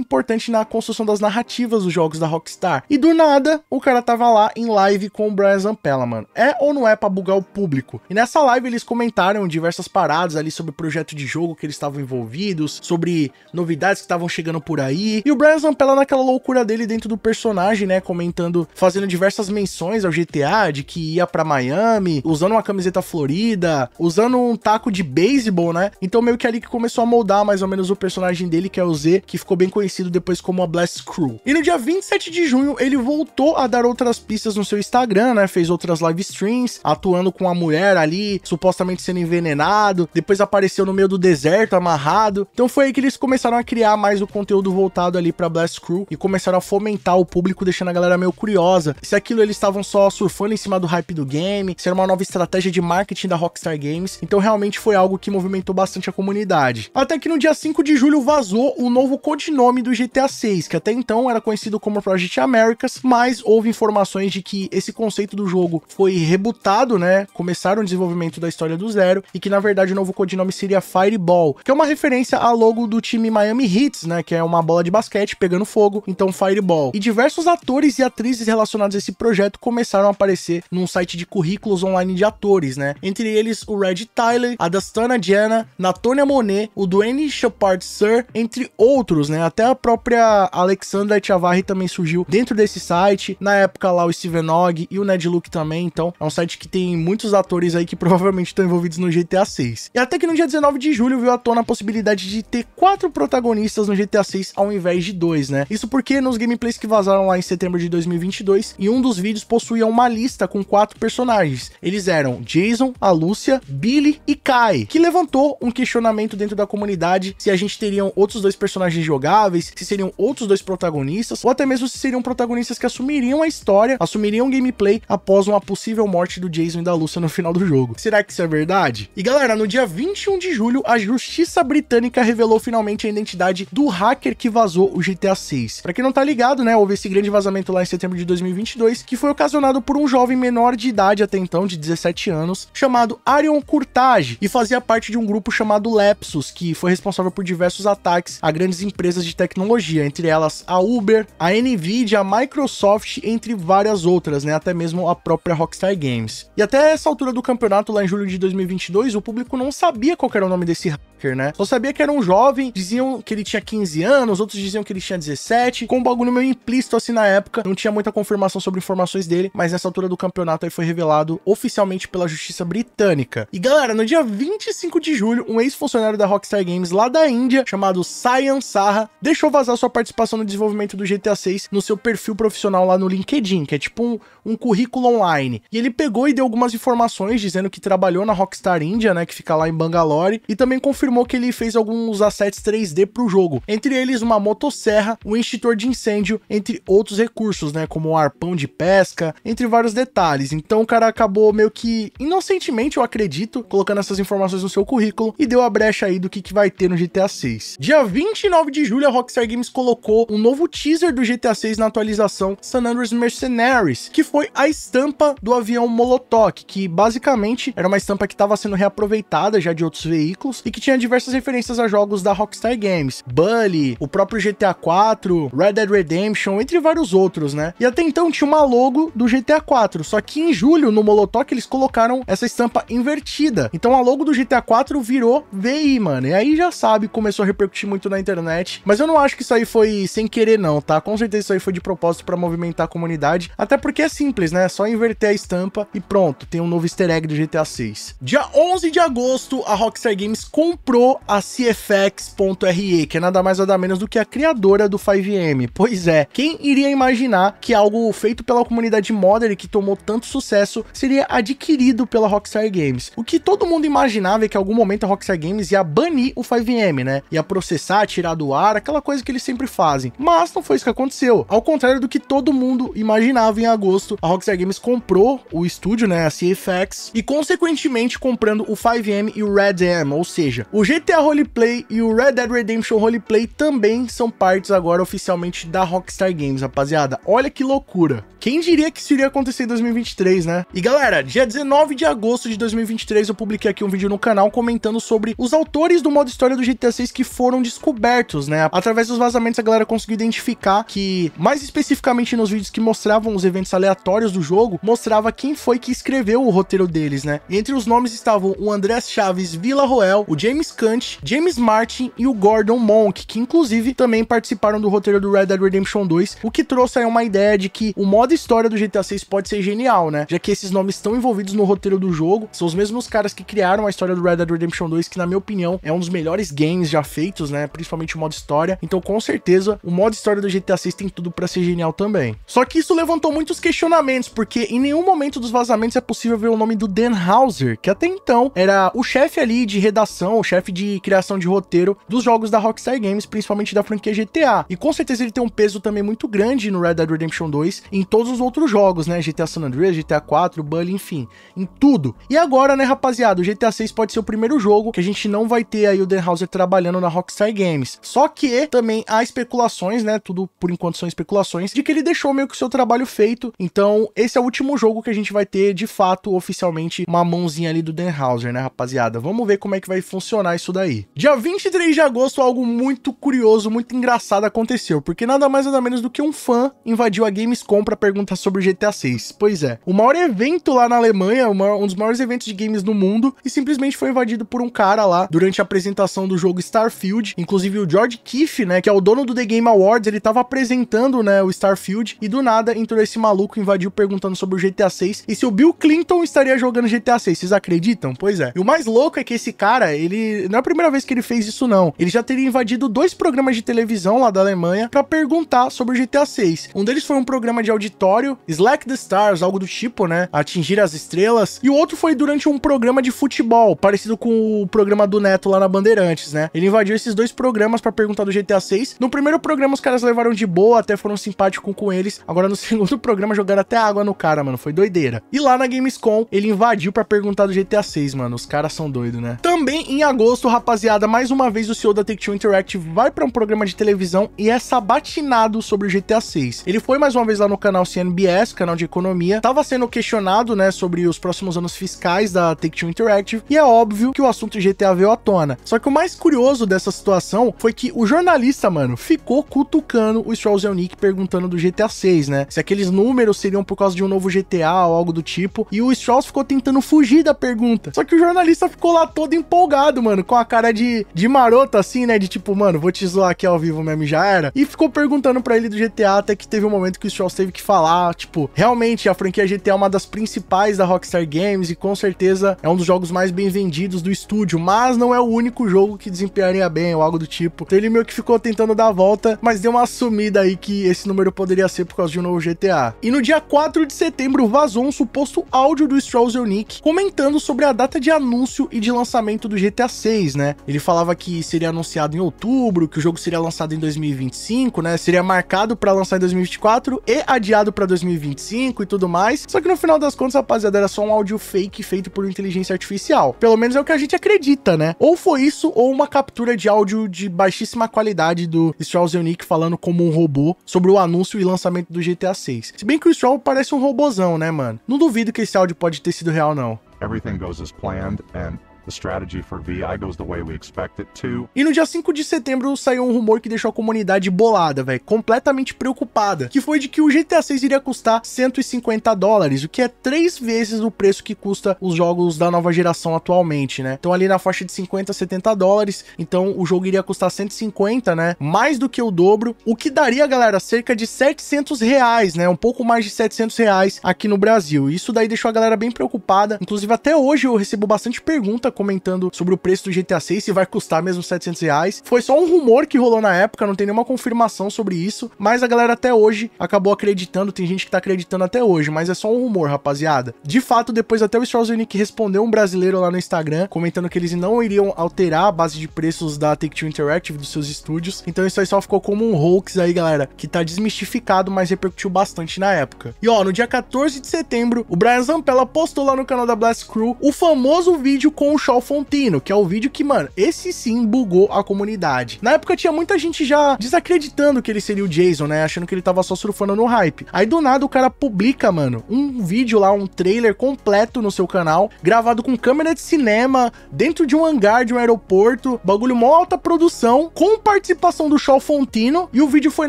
importante na construção das narrativas dos jogos da Rockstar. E do nada, o cara tava lá em live com o Brian Zampella, mano. É ou não é pra bugar o público? E nessa live eles comentaram diversas paradas ali sobre o projeto de jogo que eles estavam envolvidos, sobre novidades que estavam chegando por aí. E o Brian Zampella naquela loucura dele dentro do personagem, né, comentando, fazendo diversas menções ao GTA, de que ia pra Miami, usando uma camiseta florida, usando um taco de beisebol, né? Então meio que ali que começou a moldar mais ou menos o personagem dele, que é o Z, que ficou bem conhecido depois como a Blast Crew. E no dia 27 de junho, ele voltou a dar outras pistas no seu Instagram, né? Fez outras live streams, atuando com a mulher ali, supostamente sendo envenenado, depois apareceu no meio do deserto, amarrado. Então foi aí que eles começaram a criar mais o conteúdo voltado ali pra Blast Crew e começaram a fomentar o público, deixando a galera meio curiosa. Se aquilo eles estavam só surfando em cima do hype do game, se era uma nova estratégia de marketing da Rockstar Games. Então realmente foi algo que movimentou bastante a comunidade. Até que no dia 5 de julho vazou o novo codinome do GTA 6, que até então era conhecido como Project Americas, mas houve informações de que esse conceito do jogo foi rebutado, né? Começaram o desenvolvimento da história do zero e que na verdade o novo codinome seria Fireball, que é uma referência ao logo do time Miami Heat, né? Que é uma bola de basquete pegando fogo, então Fireball. E diversos atores e atrizes relacionados a esse projeto começaram a aparecer num site de currículos online de atores, né? Entre eles o Red Tyler, a Dastana Jana, Natonia Monet, o Dwayne Shepard Sir, entre outros, né? Até a própria Alexandra Chavarri também surgiu dentro desse site. Na época lá o Steven Ogg e o Ned Luke também, então é um site que tem muitos atores aí que provavelmente estão envolvidos no GTA 6. E até que no dia 19 de julho veio à tona a possibilidade de ter 4 protagonistas no GTA 6 ao invés de 2, né? Isso porque nos gameplays que vazaram lá em setembro de 2022, em um dos vídeos possuía uma lista com 4 personagens. Eles eram Jason, a Lúcia, Billy e Kai, que levantou um questionamento dentro da comunidade se a gente teriam outros 2 personagens jogáveis, se seriam outros 2 protagonistas, ou até mesmo se seriam protagonistas que assumiriam a história, assumiriam o gameplay após uma possível morte do Jason e da Lúcia no final do jogo. Será que isso é verdade? E galera, no dia 21 de julho, a justiça britânica revelou finalmente a identidade do hacker que vazou o GTA 6. Pra quem não tá ligado, né, houve esse grande vazamento lá em setembro de 2022, que foi ocasionado por um jovem menor de idade até então, de 17 anos, chamado Arion Kurtage, e fazia parte de um grupo chamado Lepsus, que foi responsável por diversos ataques a grandes empresas de tecnologia, entre elas a Uber, a Nvidia, a Microsoft, entre várias outras, né, até mesmo a própria Rockstar Games. E até essa altura do campeonato, lá em julho de 2022, o público não sabia qual era o nome desse hacker, né? Só sabia que era um jovem, diziam que ele tinha 15 anos, outros diziam que ele tinha 17, com um bagulho meio implícito assim na época, não tinha muita confirmação sobre informações dele, mas nessa altura do campeonato aí foi revelado oficialmente pela justiça britânica. E galera, no dia 25 de julho, um ex-funcionário da Rockstar Games lá da Índia, chamado Sayan Saha, deixou vazar sua participação no desenvolvimento do GTA 6 no seu perfil profissional lá no LinkedIn, que é tipo um currículo online. E ele pegou e deu algumas informações dizendo que trabalhou na Rockstar India, né, que fica lá em Bangalore, e também confirmou que ele fez alguns assets 3D pro jogo, entre eles uma motosserra, um extintor de incêndio, entre outros recursos, né, como um arpão de pesca, entre vários detalhes. Então o cara acabou meio que inocentemente, eu acredito, colocando essas informações no seu currículo e deu a brecha aí do que vai ter no GTA 6. Dia 29 de julho, a Rockstar Games colocou um novo teaser do GTA 6 na atualização San Andreas Mercenaries, que foi a estampa do avião Molotov, que basicamente era uma estampa que estava sendo reaproveitada já de outros veículos e que tinha diversas referências a jogos da Rockstar Games, Bully, o próprio GTA 4, Red Dead Redemption, entre vários outros, né? E até então tinha uma logo do GTA 4, só que em julho, no Molotov, eles colocaram essa estampa invertida. Então a logo do GTA 4 virou VI, mano. E aí já sabe, começou a repercutir muito na internet. Mas eu não acho que isso aí foi sem querer não, tá? Com certeza isso aí foi de propósito pra movimentar a comunidade. Até porque é simples, né? É só inverter a estampa e pronto, tem um novo easter egg do GTA 6. Dia 11 de agosto, a Rockstar Games comprou a CFX.RE, que é nada mais nada menos do que a criadora do 5M. Pois é, quem iria imaginar que algo feito pela comunidade modder e que tomou tanto sucesso seria adquirido pela Rockstar Games? O que todo mundo imaginava é que em algum momento a Rockstar Games ia banir o 5M, né? Ia processar, tirar do ar, aquela coisa que eles sempre fazem. Mas não foi isso que aconteceu. Ao contrário do que todo mundo imaginava, em agosto, a Rockstar Games comprou o estúdio, né, a CFX, e consequentemente comprando o 5M e o Red M, ou seja, o GTA Roleplay e o Red Dead Redemption Roleplay também são partes agora oficialmente da Rockstar Games, rapaziada. Olha que loucura. Quem diria que isso iria acontecer em 2023, né? E galera, dia 19 de agosto de 2023 eu publiquei aqui um vídeo no canal comentando sobre os autores do modo história do GTA 6 que foram descobertos, né? Através dos vazamentos a galera conseguiu identificar que, mais especificamente nos vídeos que mostravam os eventos aleatórios do jogo, mostrava quem foi que escreveu o roteiro deles, né? E entre os nomes estavam o Andrés Chaves Villarroel, o James Cunt, James Martin e o Gordon Monk, que inclusive também participaram do roteiro do Red Dead Redemption 2, o que trouxe aí uma ideia de que o modo história do GTA 6 pode ser genial, né? Já que esses nomes estão envolvidos no roteiro do jogo, são os mesmos caras que criaram a história do Red Dead Redemption 2, que na minha opinião é um dos melhores games já feitos, né? Principalmente o modo história. Então com certeza o modo história do GTA 6 tem tudo pra ser genial também. Só que isso levantou muitos questionamentos, porque em nenhum momento dos vazamentos é possível ver o nome do Dan Houser, que até então era o chefe ali de redação, o chefe de criação de roteiro dos jogos da Rockstar Games, principalmente da franquia GTA. E com certeza ele tem um peso também muito grande no Red Dead Redemption 2 e em todos os outros jogos, né? GTA San Andreas, GTA 4, Bully, enfim, em tudo. E agora, né, rapaziada, o GTA 6 pode ser o primeiro jogo que a gente não vai ter aí o Dan Houser trabalhando na Rockstar Games. Só que também há especulações, né? Tudo por enquanto são especulações, de que ele deixou meio que o seu trabalho feito. Então, esse é o último jogo que a gente vai ter, de fato, oficialmente, uma mãozinha ali do Dan Houser, né, rapaziada? Vamos ver como é que vai funcionar isso daí. Dia 23 de agosto, algo muito curioso, muito engraçado aconteceu, porque nada mais nada menos do que um fã invadiu a Gamescom para perguntar perguntar sobre o GTA 6. Pois é, o maior evento lá na Alemanha, um dos maiores eventos de games do mundo, e simplesmente foi invadido por um cara lá durante a apresentação do jogo Starfield. Inclusive o George Keefe, né, que é o dono do The Game Awards, ele tava apresentando, né, o Starfield, e do nada entrou esse maluco, invadiu perguntando sobre o GTA 6 e se o Bill Clinton estaria jogando GTA 6. Vocês acreditam? Pois é. E o mais louco é que esse cara, ele não é a primeira vez que ele fez isso não. Ele já teria invadido 2 programas de televisão lá da Alemanha pra perguntar sobre o GTA 6. Um deles foi um programa de auditório, Slack the Stars, algo do tipo, né, atingir as estrelas, e o outro foi durante um programa de futebol, parecido com o programa do Neto lá na Bandeirantes, né. Ele invadiu esses 2 programas pra perguntar do GTA 6. No primeiro programa os caras levaram de boa, até foram simpáticos com eles. Agora no segundo programa jogaram até água no cara, mano, foi doideira. E lá na Gamescom, ele invadiu pra perguntar do GTA 6, mano, os caras são doidos, né. Também em agosto, rapaziada, mais uma vez o CEO da Take-Two Interactive vai pra um programa de televisão e é sabatinado sobre o GTA 6. Ele foi mais uma vez lá no canal CNBS, canal de economia, tava sendo questionado, né, sobre os próximos anos fiscais da Take-Two Interactive, e é óbvio que o assunto GTA veio à tona. Só que o mais curioso dessa situação foi que o jornalista, mano, ficou cutucando o Strauss Zelnick perguntando do GTA 6, né, se aqueles números seriam por causa de um novo GTA ou algo do tipo, e o Strauss ficou tentando fugir da pergunta. Só que o jornalista ficou lá todo empolgado, mano, com a cara de maroto assim, né, de tipo, mano, vou te zoar aqui ao vivo mesmo, já era, e ficou perguntando pra ele do GTA, até que teve um momento que o Strauss teve que falar, tipo, realmente a franquia GTA é uma das principais da Rockstar Games e com certeza é um dos jogos mais bem vendidos do estúdio, mas não é o único jogo que desempenharia bem ou algo do tipo. Então ele meio que ficou tentando dar a volta, mas deu uma sumida aí que esse número poderia ser por causa de um novo GTA. E no dia 4 de setembro vazou um suposto áudio do Strauss Zelnick comentando sobre a data de anúncio e de lançamento do GTA 6, né? Ele falava que seria anunciado em outubro, que o jogo seria lançado em 2025, né? Seria marcado para lançar em 2024 e adiado para 2025 e tudo mais. Só que no final das contas, rapaziada, era só um áudio fake feito por inteligência artificial. Pelo menos é o que a gente acredita, né? Ou foi isso, ou uma captura de áudio de baixíssima qualidade do Strauss Zelnick falando como um robô sobre o anúncio e lançamento do GTA 6. Se bem que o Strauss parece um robozão, né, mano? Não duvido que esse áudio pode ter sido real, não.
Everything goes as planned and the strategy for VI goes the way we expect it to.
E no dia 5 de setembro saiu um rumor que deixou a comunidade bolada, velho, completamente preocupada, que foi de que o GTA 6 iria custar $150, o que é 3 vezes o preço que custa os jogos da nova geração atualmente, né? Então ali na faixa de 50 a 70 dólares, então o jogo iria custar 150, né? Mais do que o dobro, o que daria, galera, cerca de R$700, né? Um pouco mais de R$700 aqui no Brasil. Isso daí deixou a galera bem preocupada, inclusive até hoje eu recebo bastante pergunta comentando sobre o preço do GTA 6, se vai custar mesmo R$700. Foi só um rumor que rolou na época, não tem nenhuma confirmação sobre isso, mas a galera até hoje acabou acreditando, tem gente que tá acreditando até hoje, mas é só um rumor, rapaziada. De fato, depois até o Strauss Zelnick respondeu um brasileiro lá no Instagram, comentando que eles não iriam alterar a base de preços da Take-Two Interactive, dos seus estúdios, então isso aí só ficou como um hoax aí, galera, que tá desmistificado, mas repercutiu bastante na época. E ó, no dia 14 de setembro, o Brian Zampella postou lá no canal da Blast Crew o famoso vídeo com o Shaw Fontino, que é o vídeo que, mano, esse sim bugou a comunidade. Na época tinha muita gente já desacreditando que ele seria o Jason, né, achando que ele tava só surfando no hype. Aí do nada o cara publica, mano, um vídeo lá, um trailer completo no seu canal, gravado com câmera de cinema, dentro de um hangar de um aeroporto, bagulho mó alta produção, com participação do Shaw Fontino, e o vídeo foi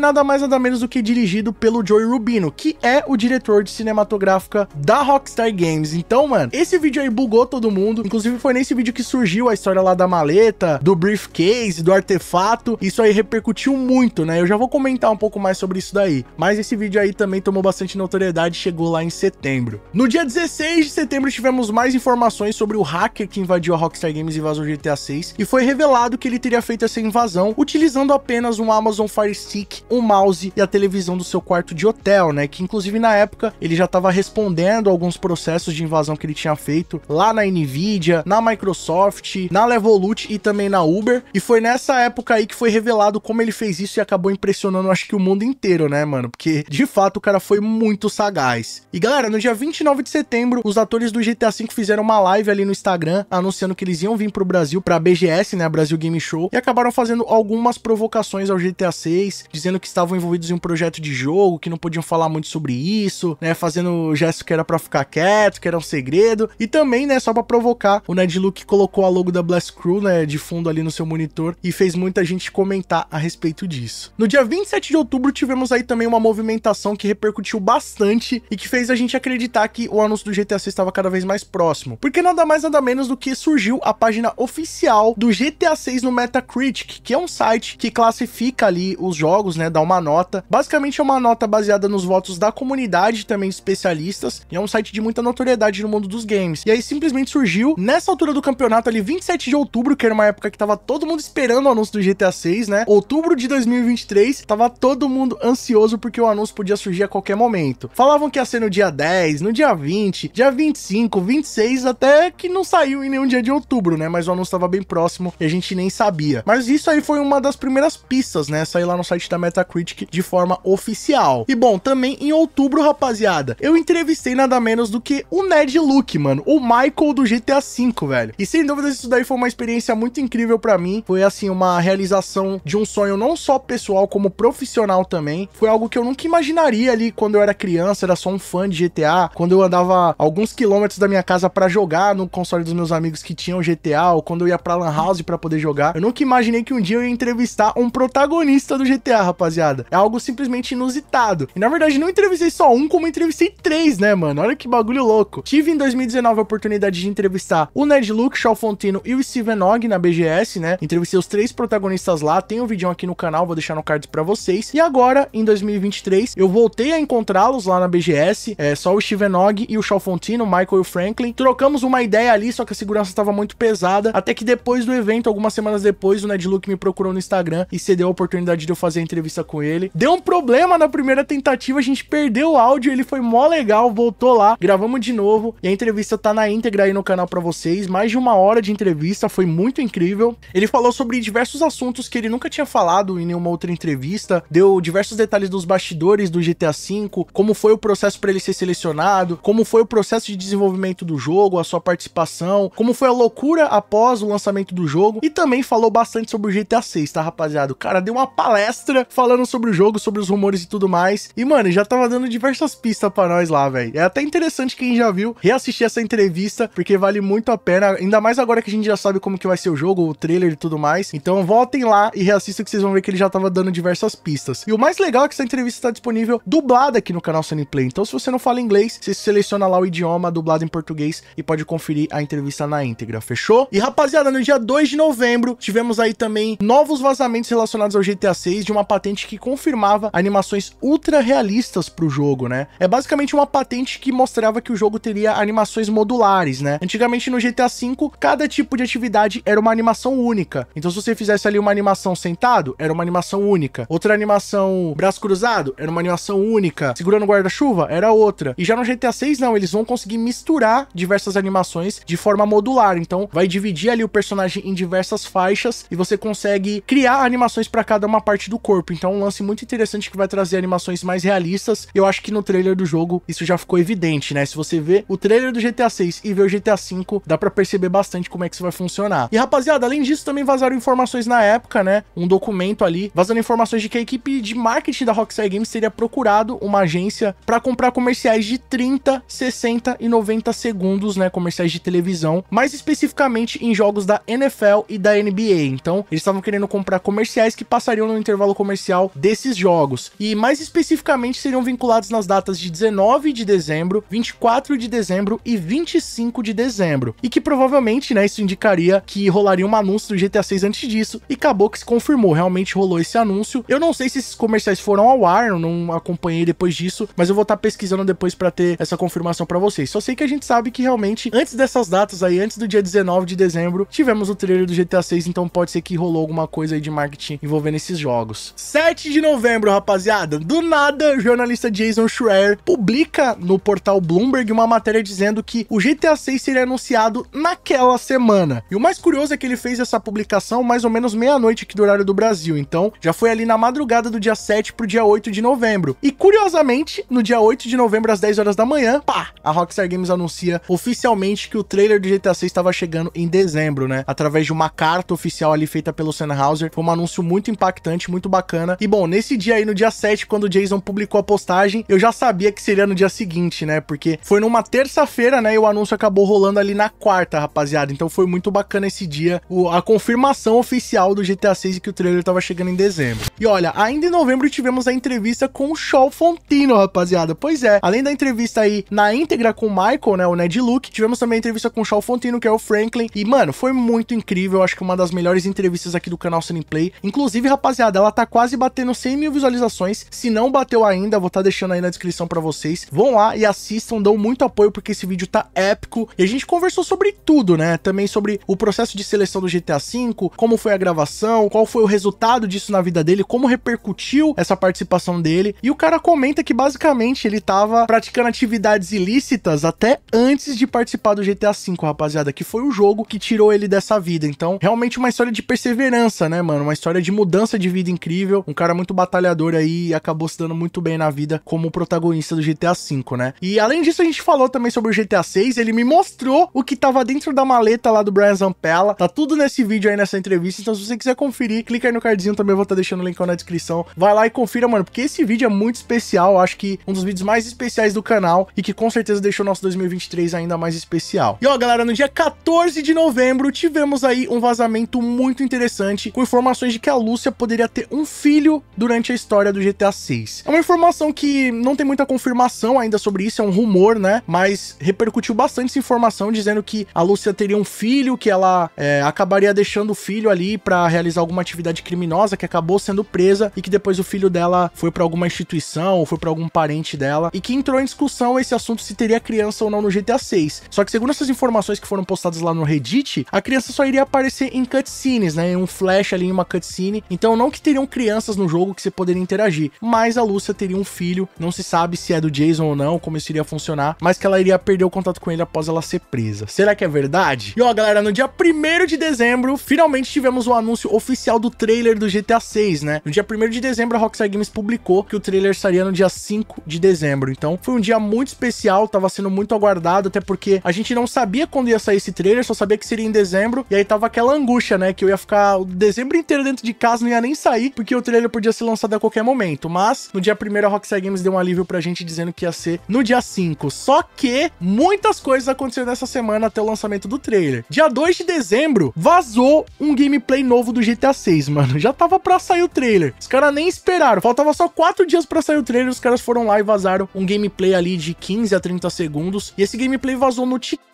nada mais nada menos do que dirigido pelo Joey Rubino, que é o diretor de cinematográfica da Rockstar Games. Então, mano, esse vídeo aí bugou todo mundo, inclusive foi nesse vídeo que surgiu a história lá da maleta, do briefcase, do artefato. Isso aí repercutiu muito, né? Eu já vou comentar um pouco mais sobre isso daí, mas esse vídeo aí também tomou bastante notoriedade e chegou lá em setembro. No dia 16 de setembro tivemos mais informações sobre o hacker que invadiu a Rockstar Games e vazou o GTA 6, e foi revelado que ele teria feito essa invasão utilizando apenas um Amazon Fire Stick, um mouse e a televisão do seu quarto de hotel, né? Que inclusive na época ele já estava respondendo a alguns processos de invasão que ele tinha feito lá na Nvidia, na Microsoft, na Levolut e também na Uber, e foi nessa época aí que foi revelado como ele fez isso e acabou impressionando, acho que o mundo inteiro, né, mano? Porque, de fato, o cara foi muito sagaz. E, galera, no dia 29 de setembro, os atores do GTA V fizeram uma live ali no Instagram, anunciando que eles iam vir pro Brasil, pra BGS, né, a Brasil Game Show, e acabaram fazendo algumas provocações ao GTA 6, dizendo que estavam envolvidos em um projeto de jogo, que não podiam falar muito sobre isso, né, fazendo gesto que era pra ficar quieto, que era um segredo, e também, né, só pra provocar, o Ned Luke colocou a logo da Blast Crew, né, de fundo ali no seu monitor e fez muita gente comentar a respeito disso. No dia 27 de outubro tivemos aí também uma movimentação que repercutiu bastante e que fez a gente acreditar que o anúncio do GTA 6 estava cada vez mais próximo. Porque nada mais nada menos do que surgiu a página oficial do GTA 6 no Metacritic, que é um site que classifica ali os jogos, né, dá uma nota. Basicamente é uma nota baseada nos votos da comunidade, também de especialistas, e é um site de muita notoriedade no mundo dos games. E aí simplesmente surgiu, nessa altura do campeonato ali, 27 de outubro, que era uma época que tava todo mundo esperando o anúncio do GTA 6, né? Outubro de 2023, tava todo mundo ansioso porque o anúncio podia surgir a qualquer momento. Falavam que ia ser no dia 10, no dia 20, dia 25, 26, até que não saiu em nenhum dia de outubro, né? Mas o anúncio tava bem próximo e a gente nem sabia. Mas isso aí foi uma das primeiras pistas, né? Sair lá no site da Metacritic de forma oficial. E bom, também em outubro, rapaziada, eu entrevistei nada menos do que o Ned Luke, mano, o Michael do GTA V, velho. E sem dúvida isso daí foi uma experiência muito incrível pra mim. Foi assim, uma realização de um sonho não só pessoal, como profissional também. Foi algo que eu nunca imaginaria ali quando eu era criança, era só um fã de GTA. Quando eu andava alguns quilômetros da minha casa pra jogar no console dos meus amigos que tinham GTA, ou quando eu ia pra Lan House pra poder jogar. Eu nunca imaginei que um dia eu ia entrevistar um protagonista do GTA, rapaziada. É algo simplesmente inusitado. E na verdade não entrevistei só um, como entrevistei 3, né, mano? Olha que bagulho louco. Tive em 2019 a oportunidade de entrevistar o Ned Luke, Shaw Fontino e o Steven Ogg na BGS, né? Entrevistei os 3 protagonistas lá, tem um vídeo aqui no canal, vou deixar no card pra vocês. E agora, em 2023, eu voltei a encontrá-los lá na BGS, só o Steven Ogg e o Shaw Fontino, o Michael e o Franklin. Trocamos uma ideia ali, só que a segurança estava muito pesada, até que depois do evento, algumas semanas depois, o Ned Luke me procurou no Instagram e cedeu a oportunidade de eu fazer a entrevista com ele. Deu um problema na primeira tentativa, a gente perdeu o áudio, ele foi mó legal, voltou lá, gravamos de novo e a entrevista tá na íntegra aí no canal pra vocês, mais de 1 hora de entrevista, foi muito incrível. Ele falou sobre diversos assuntos que ele nunca tinha falado em nenhuma outra entrevista, deu diversos detalhes dos bastidores do GTA V, como foi o processo para ele ser selecionado, como foi o processo de desenvolvimento do jogo, a sua participação, como foi a loucura após o lançamento do jogo, e também falou bastante sobre o GTA 6, tá, rapaziada? O cara deu uma palestra falando sobre o jogo, sobre os rumores e tudo mais, e mano, já tava dando diversas pistas pra nós lá, velho. É até interessante quem já viu reassistir essa entrevista, porque vale muito a pena, ainda mais agora que a gente já sabe como que vai ser o jogo, o trailer e tudo mais. Então voltem lá e reassistam que vocês vão ver que ele já tava dando diversas pistas. E o mais legal é que essa entrevista tá disponível dublada aqui no canal Sunny Play. Então se você não fala inglês, você seleciona lá o idioma dublado em português e pode conferir a entrevista na íntegra, fechou? E rapaziada, no dia 2 de novembro, tivemos aí também novos vazamentos relacionados ao GTA 6 de uma patente que confirmava animações ultra realistas pro jogo, né? É basicamente uma patente que mostrava que o jogo teria animações modulares, né? Antigamente no GTA V, cada tipo de atividade era uma animação única. Então se você fizesse ali uma animação sentado, era uma animação única. Outra animação braço cruzado, era uma animação única. Segurando o guarda-chuva, era outra. E já no GTA 6 não, eles vão conseguir misturar diversas animações de forma modular. Então vai dividir ali o personagem em diversas faixas e você consegue criar animações para cada uma parte do corpo. Então é um lance muito interessante que vai trazer animações mais realistas. Eu acho que no trailer do jogo isso já ficou evidente, né? Se você vê o trailer do GTA 6 e vê o GTA 5, dá pra perceber bastante como é que isso vai funcionar. E rapaziada, além disso também vazaram informações na época, né? Um documento ali, vazando informações de que a equipe de marketing da Rockstar Games teria procurado uma agência pra comprar comerciais de 30, 60 e 90 segundos, né? Comerciais de televisão, mais especificamente em jogos da NFL e da NBA. Então, eles estavam querendo comprar comerciais que passariam no intervalo comercial desses jogos. E mais especificamente seriam vinculados nas datas de 19 de dezembro, 24 de dezembro e 25 de dezembro. E que provavelmente, né, isso indicaria que rolaria um anúncio do GTA 6 antes disso, e acabou que se confirmou, realmente rolou esse anúncio. Eu não sei se esses comerciais foram ao ar, eu não acompanhei depois disso, mas eu vou estar pesquisando depois pra ter essa confirmação pra vocês. Só sei que a gente sabe que realmente, antes dessas datas aí, antes do dia 19 de dezembro, tivemos o trailer do GTA 6, então pode ser que rolou alguma coisa aí de marketing envolvendo esses jogos. 7 de novembro, rapaziada, do nada, o jornalista Jason Schreier publica no portal Bloomberg uma matéria dizendo que o GTA 6 seria anunciado naquela semana. E o mais curioso é que ele fez essa publicação mais ou menos meia-noite aqui do horário do Brasil, então já foi ali na madrugada do dia 7 pro dia 8 de novembro. E curiosamente, no dia 8 de novembro às 10 horas da manhã, pá, a Rockstar Games anuncia oficialmente que o trailer do GTA 6 estava chegando em dezembro, né? Através de uma carta oficial ali feita pelo Sam Houser. Foi um anúncio muito impactante, muito bacana. E bom, nesse dia aí, no dia 7, quando o Jason publicou a postagem, eu já sabia que seria no dia seguinte, né? Porque foi numa terça-feira, né? E o anúncio acabou rolando ali na quarta. beta, rapaziada. Então foi muito bacana esse dia, a confirmação oficial do GTA 6 e que o trailer tava chegando em dezembro. E olha, ainda em novembro tivemos a entrevista com o Shaw Fontino, rapaziada. Pois é, além da entrevista aí na íntegra com o Michael, né, o Ned Luke, tivemos também a entrevista com o Shaw Fontino, que é o Franklin. E, mano, foi muito incrível. Acho que uma das melhores entrevistas aqui do canal Sunny Play. Inclusive, rapaziada, ela tá quase batendo 100 mil visualizações. Se não bateu ainda, vou tá deixando aí na descrição pra vocês. Vão lá e assistam, dão muito apoio, porque esse vídeo tá épico. E a gente conversou sobre tudo, né? Também sobre o processo de seleção do GTA V, como foi a gravação, qual foi o resultado disso na vida dele, como repercutiu essa participação dele. E o cara comenta que basicamente ele tava praticando atividades ilícitas até antes de participar do GTA V, rapaziada, que foi o jogo que tirou ele dessa vida. Então, realmente uma história de perseverança, né, mano? Uma história de mudança de vida incrível. Um cara muito batalhador aí e acabou se dando muito bem na vida como protagonista do GTA V, né? E além disso, a gente falou também sobre o GTA 6. Ele me mostrou o que tava dentro da maleta lá do Brian Zampella. Tá tudo nesse vídeo aí, nessa entrevista. Então, se você quiser conferir, clica aí no cardzinho também, eu vou estar deixando o link na descrição. Vai lá e confira, mano, porque esse vídeo é muito especial. Acho que um dos vídeos mais especiais do canal e que com certeza deixou o nosso 2023 ainda mais especial. E ó, galera, no dia 14 de novembro tivemos aí um vazamento muito interessante com informações de que a Lúcia poderia ter um filho durante a história do GTA 6. É uma informação que não tem muita confirmação ainda sobre isso, é um rumor, né? Mas repercutiu bastante essa informação dizendo que a Lúcia teria um filho, que ela acabaria deixando o filho ali pra realizar alguma atividade criminosa, que acabou sendo presa e que depois o filho dela foi pra alguma instituição ou foi pra algum parente dela e que entrou em discussão esse assunto se teria criança ou não no GTA 6. Só que segundo essas informações que foram postadas lá no Reddit, a criança só iria aparecer em cutscenes, né? Em um flash ali em uma cutscene. Então não que teriam crianças no jogo que você poderia interagir, mas a Lúcia teria um filho. Não se sabe se é do Jason ou não, como isso iria funcionar, mas que ela iria perder o contato com ele após ela ser presa. Será que é verdade? E ó, galera, no dia 1º de dezembro, finalmente tivemos o anúncio oficial do trailer do GTA 6, né? No dia 1º de dezembro, a Rockstar Games publicou que o trailer sairia no dia 5 de dezembro. Então foi um dia muito especial, tava sendo muito aguardado, até porque a gente não sabia quando ia sair esse trailer, só sabia que seria em dezembro, e aí tava aquela angústia, né, que eu ia ficar o dezembro inteiro dentro de casa, não ia nem sair, porque o trailer podia ser lançado a qualquer momento. Mas no dia 1º a Rockstar Games deu um alívio pra gente dizendo que ia ser no dia 5. Só que muitas coisas aconteceram nessa semana até o lançamento do trailer. Dia 2 de dezembro vazou um gameplay novo do GTA 6, mano. Já tava pra sair o trailer. Os caras nem esperaram. Faltava só 4 dias pra sair o trailer, os caras foram lá e vazaram um gameplay ali de 15 a 30 segundos. E esse gameplay vazou no TikTok.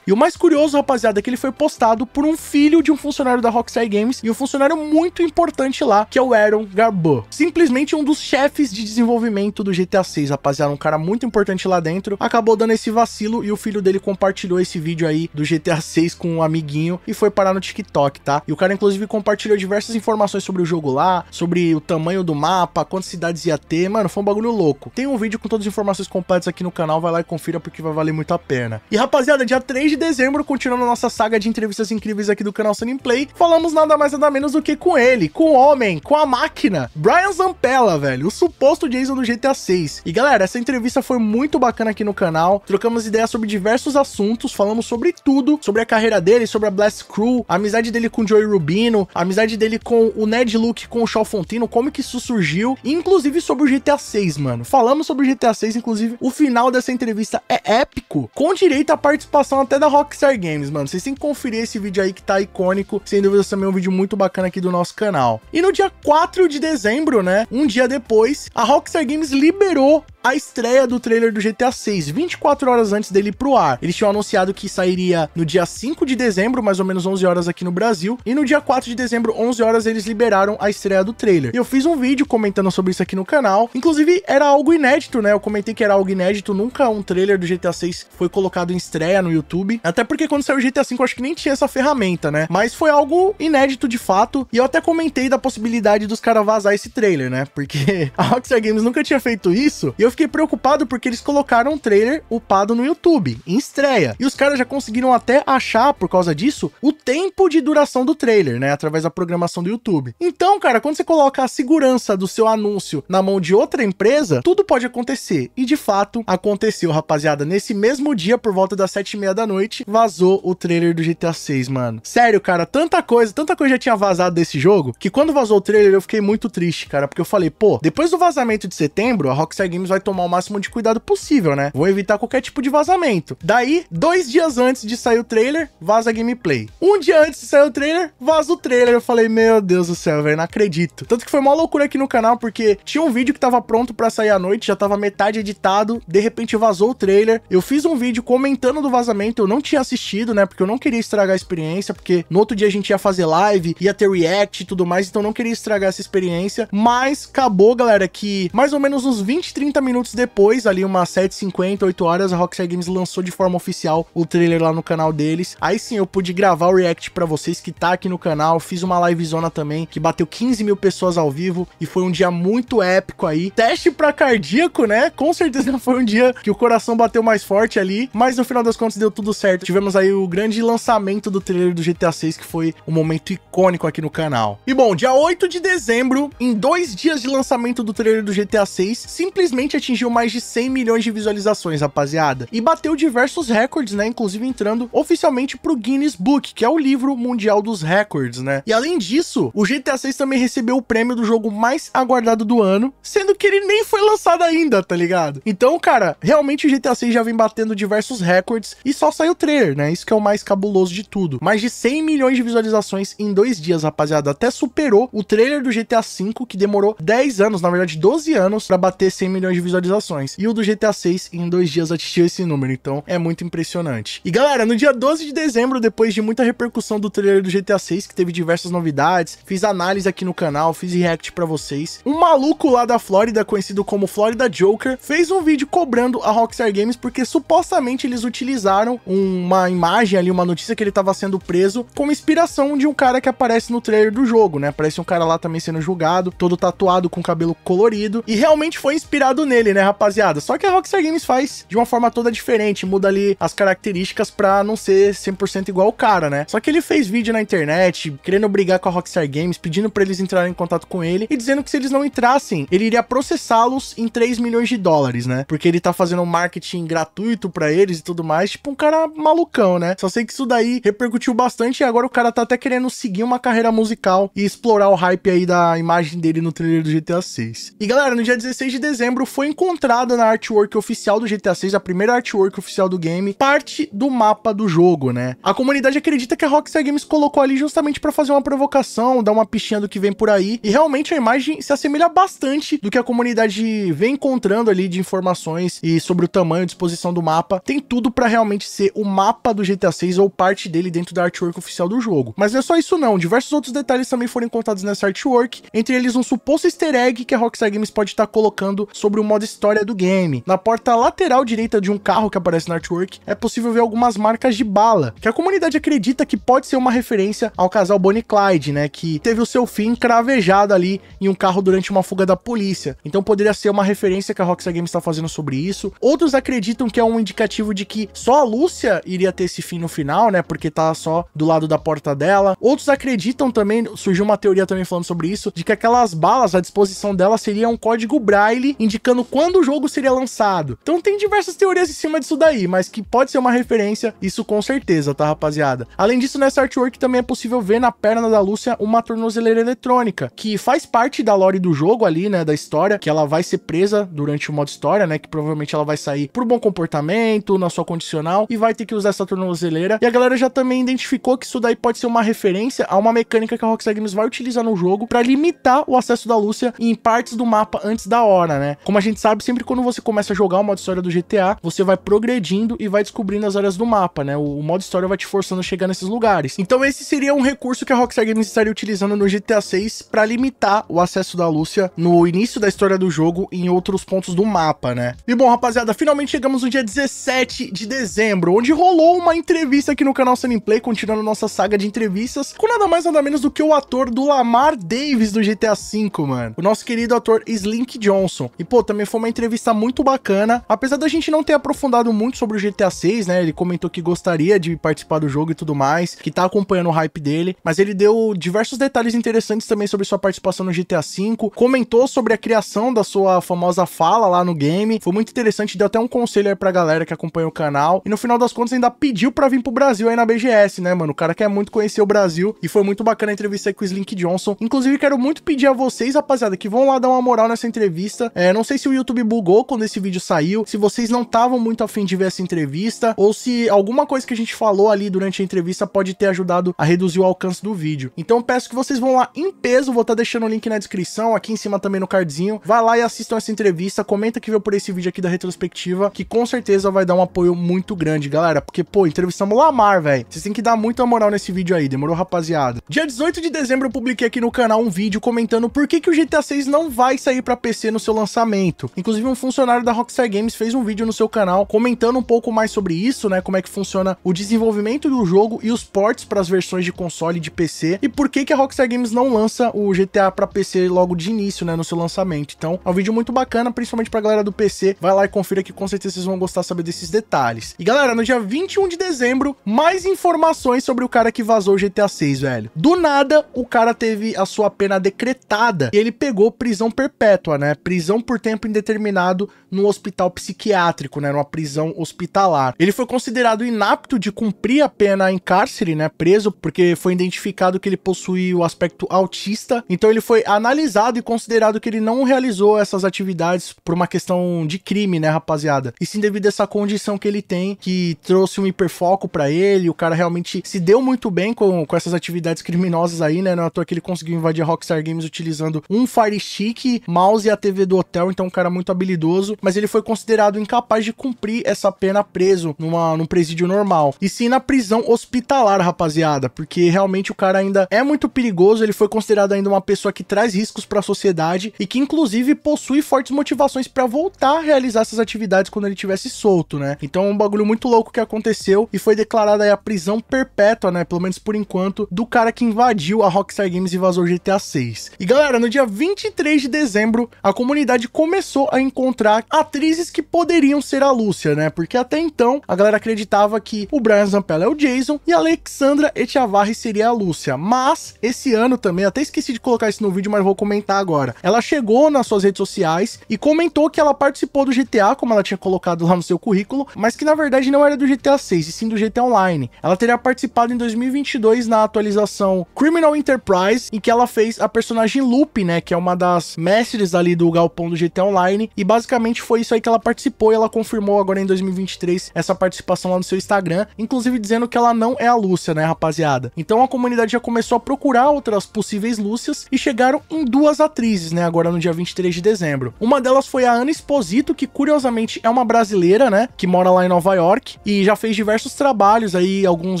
E o mais curioso, rapaziada, é que ele foi postado por um filho de um funcionário da Rockstar Games e um funcionário muito importante lá, que é o Aaron Garbo. Simplesmente um dos chefes de desenvolvimento do GTA 6, rapaziada, um cara muito importante lá dentro, acabou dando esse vacilo e o filho dele compartilhou esse vídeo aí do GTA 6 com um amiguinho e foi parar no TikTok, tá? E o cara, inclusive, compartilhou diversas informações sobre o jogo lá, sobre o tamanho do mapa, quantas cidades ia ter, mano, foi um bagulho louco. Tem um vídeo com todas as informações completas aqui no canal, vai lá e confira porque vai valer muito a pena. E, rapaziada, dia 3 de dezembro, continuando a nossa saga de entrevistas incríveis aqui do canal Sunny Play, falamos nada mais nada menos do que com ele, com o homem, com a máquina, Brian Zampella, velho, o suposto Jason do GTA 6. E galera, essa entrevista foi muito bacana aqui no canal, trocamos ideias sobre diversos assuntos, falamos sobre tudo, sobre a carreira dele, sobre a Blast Crew, a amizade dele com o Joey Rubino, a amizade dele com o Ned Luke, com o Shaw Fontino, como que isso surgiu, e inclusive sobre o GTA 6, mano. Falamos sobre o GTA 6, inclusive o final dessa entrevista é épico, com direito à participação até da Rockstar Games, mano. Vocês têm que conferir esse vídeo aí que tá icônico. Sem dúvidas também é um vídeo muito bacana aqui do nosso canal. E no dia 4 de dezembro, né, um dia depois, a Rockstar Games liberou a estreia do trailer do GTA 6, 24 horas antes dele ir pro ar. Eles tinham anunciado que sairia no dia 5 de dezembro, mais ou menos 11 horas aqui no Brasil, e no dia 4 de dezembro, 11 horas, eles liberaram a estreia do trailer. E eu fiz um vídeo comentando sobre isso aqui no canal, inclusive era algo inédito, né? Eu comentei que era algo inédito, nunca um trailer do GTA 6 foi colocado em estreia no YouTube, até porque quando saiu o GTA 5 eu acho que nem tinha essa ferramenta, né? Mas foi algo inédito de fato, e eu até comentei da possibilidade dos caras vazar esse trailer, né? Porque a Rockstar Games nunca tinha feito isso, e eu fiquei preocupado porque eles colocaram um trailer upado no YouTube, em estreia. E os caras já conseguiram até achar, por causa disso, o tempo de duração do trailer, né? Através da programação do YouTube. Então, cara, quando você coloca a segurança do seu anúncio na mão de outra empresa, tudo pode acontecer. E de fato, aconteceu, rapaziada. Nesse mesmo dia, por volta das 7h30 da noite, vazou o trailer do GTA 6, mano. Sério, cara, tanta coisa já tinha vazado desse jogo, que quando vazou o trailer eu fiquei muito triste, cara, porque eu falei, pô, depois do vazamento de setembro, a Rockstar Games vai tomar o máximo de cuidado possível, né? Vou evitar qualquer tipo de vazamento. Daí, 2 dias antes de sair o trailer, vaza a gameplay. 1 dia antes de sair o trailer, vaza o trailer. Eu falei, meu Deus do céu, velho, não acredito. Tanto que foi uma loucura aqui no canal, porque tinha um vídeo que tava pronto pra sair à noite, já tava metade editado, de repente vazou o trailer. Eu fiz um vídeo comentando do vazamento, eu não tinha assistido, né? Porque eu não queria estragar a experiência, porque no outro dia a gente ia fazer live, ia ter react e tudo mais, então eu não queria estragar essa experiência. Mas acabou, galera, que mais ou menos uns 20, 30 minutos depois, ali umas 7h50, 8 horas, a Rockstar Games lançou de forma oficial o trailer lá no canal deles. Aí sim eu pude gravar o react pra vocês que tá aqui no canal, fiz uma livezona também, que bateu 15 mil pessoas ao vivo, e foi um dia muito épico aí. Teste pra cardíaco, né? Com certeza foi um dia que o coração bateu mais forte ali, mas no final das contas deu tudo certo. Tivemos aí o grande lançamento do trailer do GTA 6, que foi um momento icônico aqui no canal. E bom, dia 8 de dezembro, em 2 dias de lançamento do trailer do GTA 6, simplesmente atingiu mais de 100 milhões de visualizações, rapaziada. E bateu diversos recordes, né? Inclusive entrando oficialmente pro Guinness Book, que é o livro mundial dos recordes, né? E além disso, o GTA 6 também recebeu o prêmio do jogo mais aguardado do ano, sendo que ele nem foi lançado ainda, tá ligado? Então, cara, realmente o GTA 6 já vem batendo diversos recordes e só saiu o trailer, né? Isso que é o mais cabuloso de tudo. Mais de 100 milhões de visualizações em 2 dias, rapaziada. Até superou o trailer do GTA 5, que demorou 10 anos, na verdade 12 anos, pra bater 100 milhões de visualizações. E o do GTA 6 em 2 dias atingiu esse número, então é muito impressionante. E galera, no dia 12 de dezembro, depois de muita repercussão do trailer do GTA 6, que teve diversas novidades, fiz análise aqui no canal, fiz react pra vocês, um maluco lá da Flórida, conhecido como Florida Joker, fez um vídeo cobrando a Rockstar Games porque supostamente eles utilizaram uma imagem ali, uma notícia que ele tava sendo preso, como inspiração de um cara que aparece no trailer do jogo, né? Aparece um cara lá também sendo julgado, todo tatuado com cabelo colorido, e realmente foi inspirado nele, né, rapaziada? Só que a Rockstar Games faz de uma forma toda diferente, muda ali as características pra não ser 100% igual o cara, né? Só que ele fez vídeo na internet, querendo brigar com a Rockstar Games, pedindo pra eles entrarem em contato com ele, e dizendo que se eles não entrassem, ele iria processá-los em 3 milhões de dólares, né? Porque ele tá fazendo um marketing gratuito pra eles e tudo mais, tipo um cara malucão, né? Só sei que isso daí repercutiu bastante e agora o cara tá até querendo seguir uma carreira musical e explorar o hype aí da imagem dele no trailer do GTA 6. E galera, no dia 16 de dezembro foi encontrada na artwork oficial do GTA 6, a primeira artwork oficial do game, parte do mapa do jogo, né? A comunidade acredita que a Rockstar Games colocou ali justamente pra fazer uma provocação, dar uma pichinha do que vem por aí, e realmente a imagem se assemelha bastante do que a comunidade vem encontrando ali de informações e sobre o tamanho e disposição do mapa. Tem tudo pra realmente ser o mapa do GTA 6 ou parte dele dentro da artwork oficial do jogo. Mas não é só isso não, diversos outros detalhes também foram encontrados nessa artwork, entre eles um suposto easter egg que a Rockstar Games pode estar colocando sobre o modo história do game. Na porta lateral direita de um carro que aparece na artwork, é possível ver algumas marcas de bala, que a comunidade acredita que pode ser uma referência ao casal Bonnie e Clyde, né, que teve o seu fim cravejado ali em um carro durante uma fuga da polícia. Então poderia ser uma referência que a Rockstar Games está fazendo sobre isso. Outros acreditam que é um indicativo de que só a Lúcia iria ter esse fim no final, né, porque tá só do lado da porta dela. Outros acreditam também, surgiu uma teoria também falando sobre isso, de que aquelas balas, a disposição delas seria um código Braille, indicando quando o jogo seria lançado. Então tem diversas teorias em cima disso daí, mas que pode ser uma referência, isso com certeza, tá, rapaziada? Além disso, nessa artwork também é possível ver na perna da Lúcia uma tornozeleira eletrônica, que faz parte da lore do jogo ali, né, da história, que ela vai ser presa durante o modo história, né, que provavelmente ela vai sair por bom comportamento, na sua condicional, e vai ter que usar essa tornozeleira. E a galera já também identificou que isso daí pode ser uma referência a uma mecânica que a Rockstar Games vai utilizar no jogo para limitar o acesso da Lúcia em partes do mapa antes da hora, né? Como a gente sabe, sempre quando você começa a jogar o modo história do GTA, você vai progredindo e vai descobrindo as áreas do mapa, né? O modo história vai te forçando a chegar nesses lugares. Então esse seria um recurso que a Rockstar Games estaria utilizando no GTA 6 para limitar o acesso da Lúcia no início da história do jogo em outros pontos do mapa, né? E bom, rapaziada, finalmente chegamos no dia 17 de dezembro, onde rolou uma entrevista aqui no canal Sunny Play, continuando nossa saga de entrevistas, com nada mais nada menos do que o ator do Lamar Davis do GTA V, mano. O nosso querido ator Slink Johnson. E pô, também foi uma entrevista muito bacana, apesar da gente não ter aprofundado muito sobre o GTA 6, né? Ele comentou que gostaria de participar do jogo e tudo mais, que tá acompanhando o hype dele, mas ele deu diversos detalhes interessantes também sobre sua participação no GTA V, comentou sobre a criação da sua famosa fala lá no game, foi muito interessante, deu até um conselho aí pra galera que acompanha o canal, e no final das contas ainda pediu pra vir pro Brasil aí na BGS, né, mano? O cara quer muito conhecer o Brasil, e foi muito bacana a entrevista aí com o Slink Johnson. Inclusive, quero muito pedir a vocês, rapaziada, que vão lá dar uma moral nessa entrevista. Não sei se se o YouTube bugou quando esse vídeo saiu, se vocês não estavam muito afim de ver essa entrevista, ou se alguma coisa que a gente falou ali durante a entrevista pode ter ajudado a reduzir o alcance do vídeo. Então peço que vocês vão lá em peso, vou estar deixando o link na descrição, aqui em cima também no cardzinho. Vai lá e assistam essa entrevista, comenta que veio por esse vídeo aqui da retrospectiva, que com certeza vai dar um apoio muito grande, galera, porque, pô, entrevistamos o Lamar, velho. Vocês têm que dar muita moral nesse vídeo aí, demorou, rapaziada? Dia 18 de dezembro eu publiquei aqui no canal um vídeo comentando por que o GTA 6 não vai sair pra PC no seu lançamento. Inclusive um funcionário da Rockstar Games fez um vídeo no seu canal comentando um pouco mais sobre isso, né, como é que funciona o desenvolvimento do jogo e os ports para as versões de console e de PC, e por que a Rockstar Games não lança o GTA pra PC logo de início, né, no seu lançamento. Então é um vídeo muito bacana, principalmente pra galera do PC, vai lá e confira que com certeza vocês vão gostar de saber desses detalhes. E galera, no dia 21 de dezembro, mais informações sobre o cara que vazou o GTA 6, velho. Do nada, o cara teve a sua pena decretada e ele pegou prisão perpétua, né, prisão por tempo indeterminado no hospital psiquiátrico, né, numa prisão hospitalar. Ele foi considerado inapto de cumprir a pena em cárcere, né, preso, porque foi identificado que ele possui o aspecto autista, então ele foi analisado e considerado que ele não realizou essas atividades por uma questão de crime, né, rapaziada, e sim devido a essa condição que ele tem, que trouxe um hiperfoco pra ele. O cara realmente se deu muito bem com essas atividades criminosas aí, né, não é à toa que ele conseguiu invadir a Rockstar Games utilizando um Fire Stick, mouse e a TV do hotel, então um cara muito habilidoso, mas ele foi considerado incapaz de cumprir essa pena preso num presídio normal, e sim na prisão hospitalar, rapaziada, porque realmente o cara ainda é muito perigoso. Ele foi considerado ainda uma pessoa que traz riscos para a sociedade e que inclusive possui fortes motivações para voltar a realizar essas atividades quando ele tivesse solto, né? Então é um bagulho muito louco que aconteceu e foi declarada aí a prisão perpétua, né, pelo menos por enquanto, do cara que invadiu a Rockstar Games e vazou o GTA 6. E galera, no dia 23 de dezembro, a comunidade começou a encontrar atrizes que poderiam ser a Lúcia, né? Porque até então a galera acreditava que o Brian Zampella é o Jason e a Alexandra Echavarri seria a Lúcia. Mas esse ano também, até esqueci de colocar isso no vídeo, mas vou comentar agora. Ela chegou nas suas redes sociais e comentou que ela participou do GTA, como ela tinha colocado lá no seu currículo, mas que na verdade não era do GTA 6, e sim do GTA Online. Ela teria participado em 2022 na atualização Criminal Enterprise, em que ela fez a personagem Lupe, né, que é uma das mestres ali do galpão do GTA Online, e basicamente foi isso aí que ela participou, e ela confirmou agora em 2023 essa participação lá no seu Instagram, inclusive dizendo que ela não é a Lúcia, né, rapaziada? Então a comunidade já começou a procurar outras possíveis Lúcias e chegaram em duas atrizes, né, agora no dia 23 de dezembro. Uma delas foi a Ana Esposito, que curiosamente é uma brasileira, né, que mora lá em Nova York e já fez diversos trabalhos aí, alguns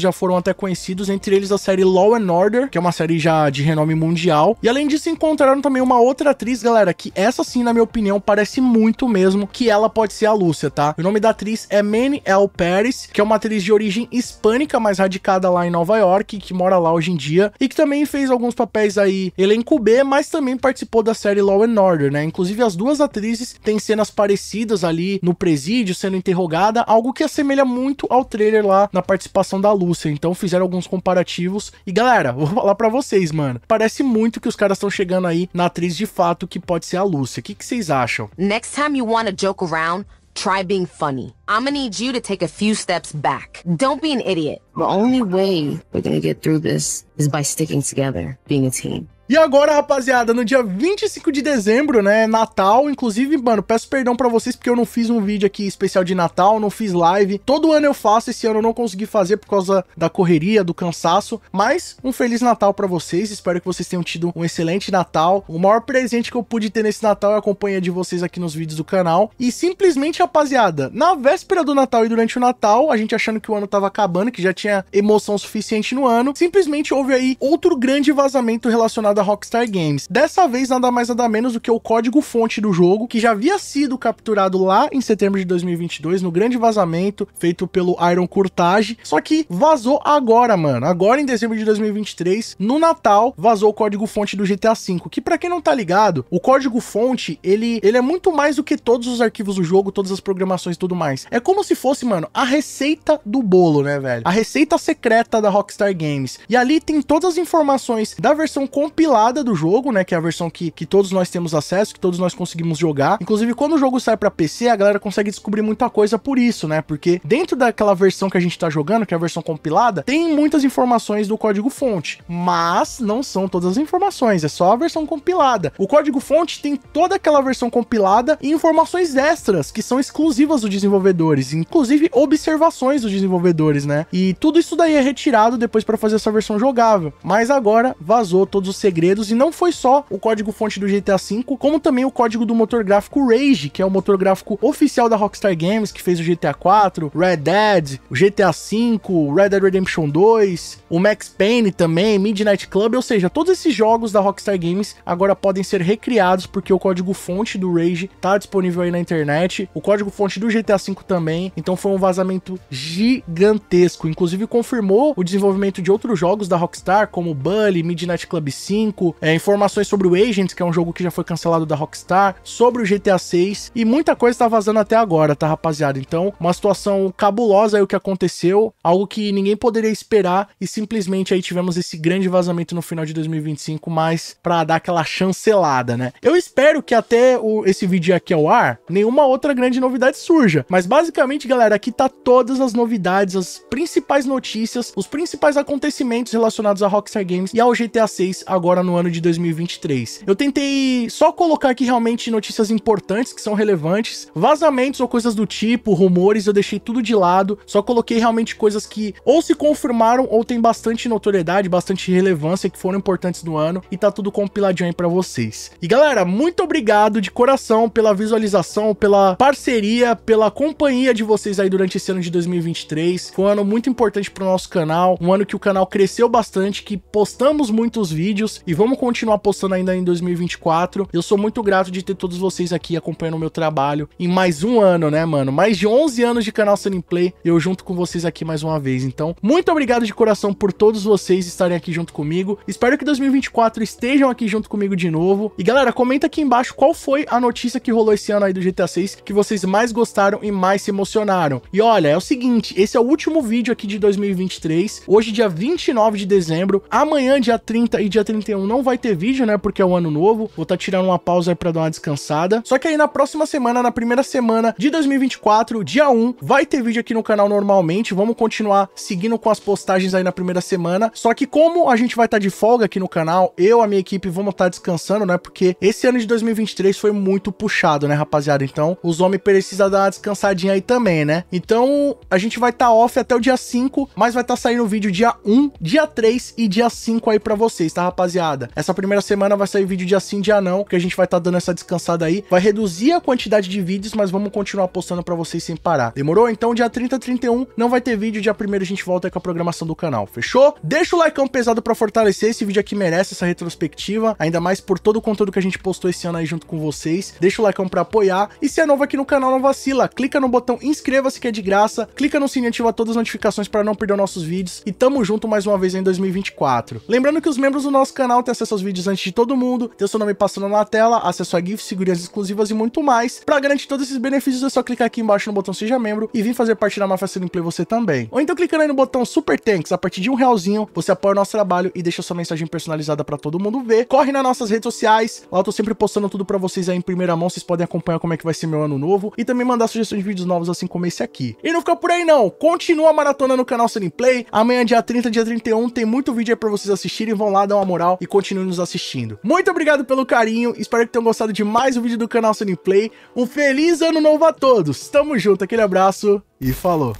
já foram até conhecidos, entre eles a série Law and Order, que é uma série já de renome mundial. E além disso, encontraram também uma outra atriz, galera, que essa sim, na minha opinião, parece muito mesmo que ela pode ser a Lúcia, tá? O nome da atriz é Manny L. Paris, que é uma atriz de origem hispânica, mas radicada lá em Nova York, que mora lá hoje em dia, e que também fez alguns papéis aí elenco B, mas também participou da série Law and Order, né? Inclusive as duas atrizes têm cenas parecidas ali no presídio, sendo interrogada, algo que assemelha muito ao trailer lá na participação da Lúcia. Então fizeram alguns comparativos e galera, vou falar pra vocês, mano, parece muito que os caras estão chegando aí na atriz de fato que pode ser a Lúcia. O que vocês acham?
Next time you wanna joke around, try being funny. I'm gonna need you to take a few steps back. Don't be an idiot. The only way we're gonna get through this is by sticking together, being a team.
E agora, rapaziada, no dia 25 de dezembro, né, Natal, inclusive, mano, peço perdão pra vocês porque eu não fiz um vídeo aqui especial de Natal, não fiz live. Todo ano eu faço, esse ano eu não consegui fazer por causa da correria, do cansaço, mas um Feliz Natal pra vocês, espero que vocês tenham tido um excelente Natal. O maior presente que eu pude ter nesse Natal é a companhia de vocês aqui nos vídeos do canal. E simplesmente, rapaziada, na véspera do Natal e durante o Natal, a gente achando que o ano tava acabando, que já tinha emoção suficiente no ano, simplesmente houve aí outro grande vazamento relacionado da Rockstar Games. Dessa vez nada mais nada menos do que o código-fonte do jogo, que já havia sido capturado lá em setembro de 2022, no grande vazamento feito pelo Iron Curtage, só que vazou agora, mano. Agora em dezembro de 2023, no Natal, vazou o código-fonte do GTA V, que pra quem não tá ligado, o código-fonte, ele é muito mais do que todos os arquivos do jogo, todas as programações e tudo mais. É como se fosse, mano, a receita do bolo, né, velho? A receita secreta da Rockstar Games. E ali tem todas as informações da versão compilada compilada do jogo, né, que é a versão que todos nós temos acesso, que todos nós conseguimos jogar. Inclusive, quando o jogo sai pra PC, a galera consegue descobrir muita coisa por isso, né, porque dentro daquela versão que a gente tá jogando, que é a versão compilada, tem muitas informações do código-fonte, mas não são todas as informações, é só a versão compilada. O código-fonte tem toda aquela versão compilada e informações extras, que são exclusivas dos desenvolvedores, inclusive observações dos desenvolvedores, né, e tudo isso daí é retirado depois para fazer essa versão jogável, mas agora vazou todos os segredos, e não foi só o código-fonte do GTA V, como também o código do motor gráfico Rage, que é o motor gráfico oficial da Rockstar Games, que fez o GTA 4, Red Dead, o GTA V, Red Dead Redemption 2, o Max Payne também, Midnight Club, ou seja, todos esses jogos da Rockstar Games agora podem ser recriados, porque o código-fonte do Rage tá disponível aí na internet, o código-fonte do GTA V também, então foi um vazamento gigantesco, inclusive confirmou o desenvolvimento de outros jogos da Rockstar, como Bully, Midnight Club 5, informações sobre o Agents, que é um jogo que já foi cancelado da Rockstar, sobre o GTA 6, e muita coisa tá vazando até agora, tá, rapaziada? Então, uma situação cabulosa aí o que aconteceu, algo que ninguém poderia esperar, e simplesmente aí tivemos esse grande vazamento no final de 2025, mas pra dar aquela chancelada, né? Eu espero que até esse vídeo aqui ao ar, nenhuma outra grande novidade surja, mas basicamente, galera, aqui tá todas as novidades, as principais notícias, os principais acontecimentos relacionados a Rockstar Games e ao GTA 6 agora no ano de 2023. Eu tentei só colocar aqui realmente notícias importantes, que são relevantes, vazamentos ou coisas do tipo, rumores, eu deixei tudo de lado, só coloquei realmente coisas que ou se confirmaram ou tem bastante notoriedade, bastante relevância, que foram importantes no ano, e tá tudo compiladinho aí pra vocês. E galera, muito obrigado de coração pela visualização, pela parceria, pela companhia de vocês aí durante esse ano de 2023. Foi um ano muito importante pro nosso canal, um ano que o canal cresceu bastante, que postamos muitos vídeos e vamos continuar postando ainda em 2024. Eu sou muito grato de ter todos vocês aqui acompanhando o meu trabalho em mais um ano, né, mano? Mais de 11 anos de canal Sunny Play, eu junto com vocês aqui mais uma vez. Então, muito obrigado de coração por todos vocês estarem aqui junto comigo. Espero que 2024 estejam aqui junto comigo de novo. E galera, comenta aqui embaixo qual foi a notícia que rolou esse ano aí do GTA 6 que vocês mais gostaram e mais se emocionaram. E olha, é o seguinte, esse é o último vídeo aqui de 2023, hoje dia 29 de dezembro, amanhã dia 30 e dia 31 não vai ter vídeo, né, porque é o ano novo, vou estar tirando uma pausa aí pra dar uma descansada, só que aí na próxima semana, na primeira semana de 2024, dia 1, vai ter vídeo aqui no canal normalmente, vamos continuar seguindo com as postagens aí na primeira semana, só que como a gente vai estar de folga aqui no canal, eu, a minha equipe, vamos estar descansando, né, porque esse ano de 2023 foi muito puxado, né, rapaziada, então os homens precisam dar uma descansadinha aí também, né, então a gente vai estar off até o dia 5, mas vai estar saindo o vídeo dia 1, dia 3 e dia 5 aí pra vocês, tá, rapaziada? Essa primeira semana vai sair vídeo dia sim, dia não, porque a gente vai estar dando essa descansada aí, vai reduzir a quantidade de vídeos, mas vamos continuar postando pra vocês sem parar. Demorou? Então dia 30, 31 não vai ter vídeo, dia 1º a gente volta aí com a programação do canal, fechou? Deixa o likeão pesado pra fortalecer, esse vídeo aqui merece essa retrospectiva, ainda mais por todo o conteúdo que a gente postou esse ano aí junto com vocês. Deixa o likeão pra apoiar, e se é novo aqui no canal, não vacila, clica no botão inscreva-se que é de graça, clica no sininho e ativa todas as notificações pra não perder nossos vídeos, e tamo junto mais uma vez em 2024. Lembrando que os membros do nosso canal têm acesso aos vídeos antes de todo mundo, tem o seu nome passando na tela, acesso a GIFs, figurinhas exclusivas e muito mais. Pra garantir todos esses benefícios é só clicar aqui embaixo no botão seja membro e vir fazer parte da Máfia Sunny Play você também. Ou então clicando aí no botão Super Thanks, a partir de R$1, você apoia o nosso trabalho e deixa sua mensagem personalizada pra todo mundo ver. Corre nas nossas redes sociais, lá eu tô sempre postando tudo pra vocês aí em primeira mão, vocês podem acompanhar como é que vai ser meu ano novo e também mandar sugestões de vídeos novos assim como esse aqui. E não fica por aí não, continua a maratona no canal Sunny Play, amanhã dia 30, dia 31 tem muito vídeo aí pra vocês assistirem, vão lá dar uma moral e continuem nos assistindo. Muito obrigado pelo carinho, espero que tenham gostado de mais um vídeo do canal Sunny Play, um feliz ano novo a todos, tamo junto, aquele abraço e falou!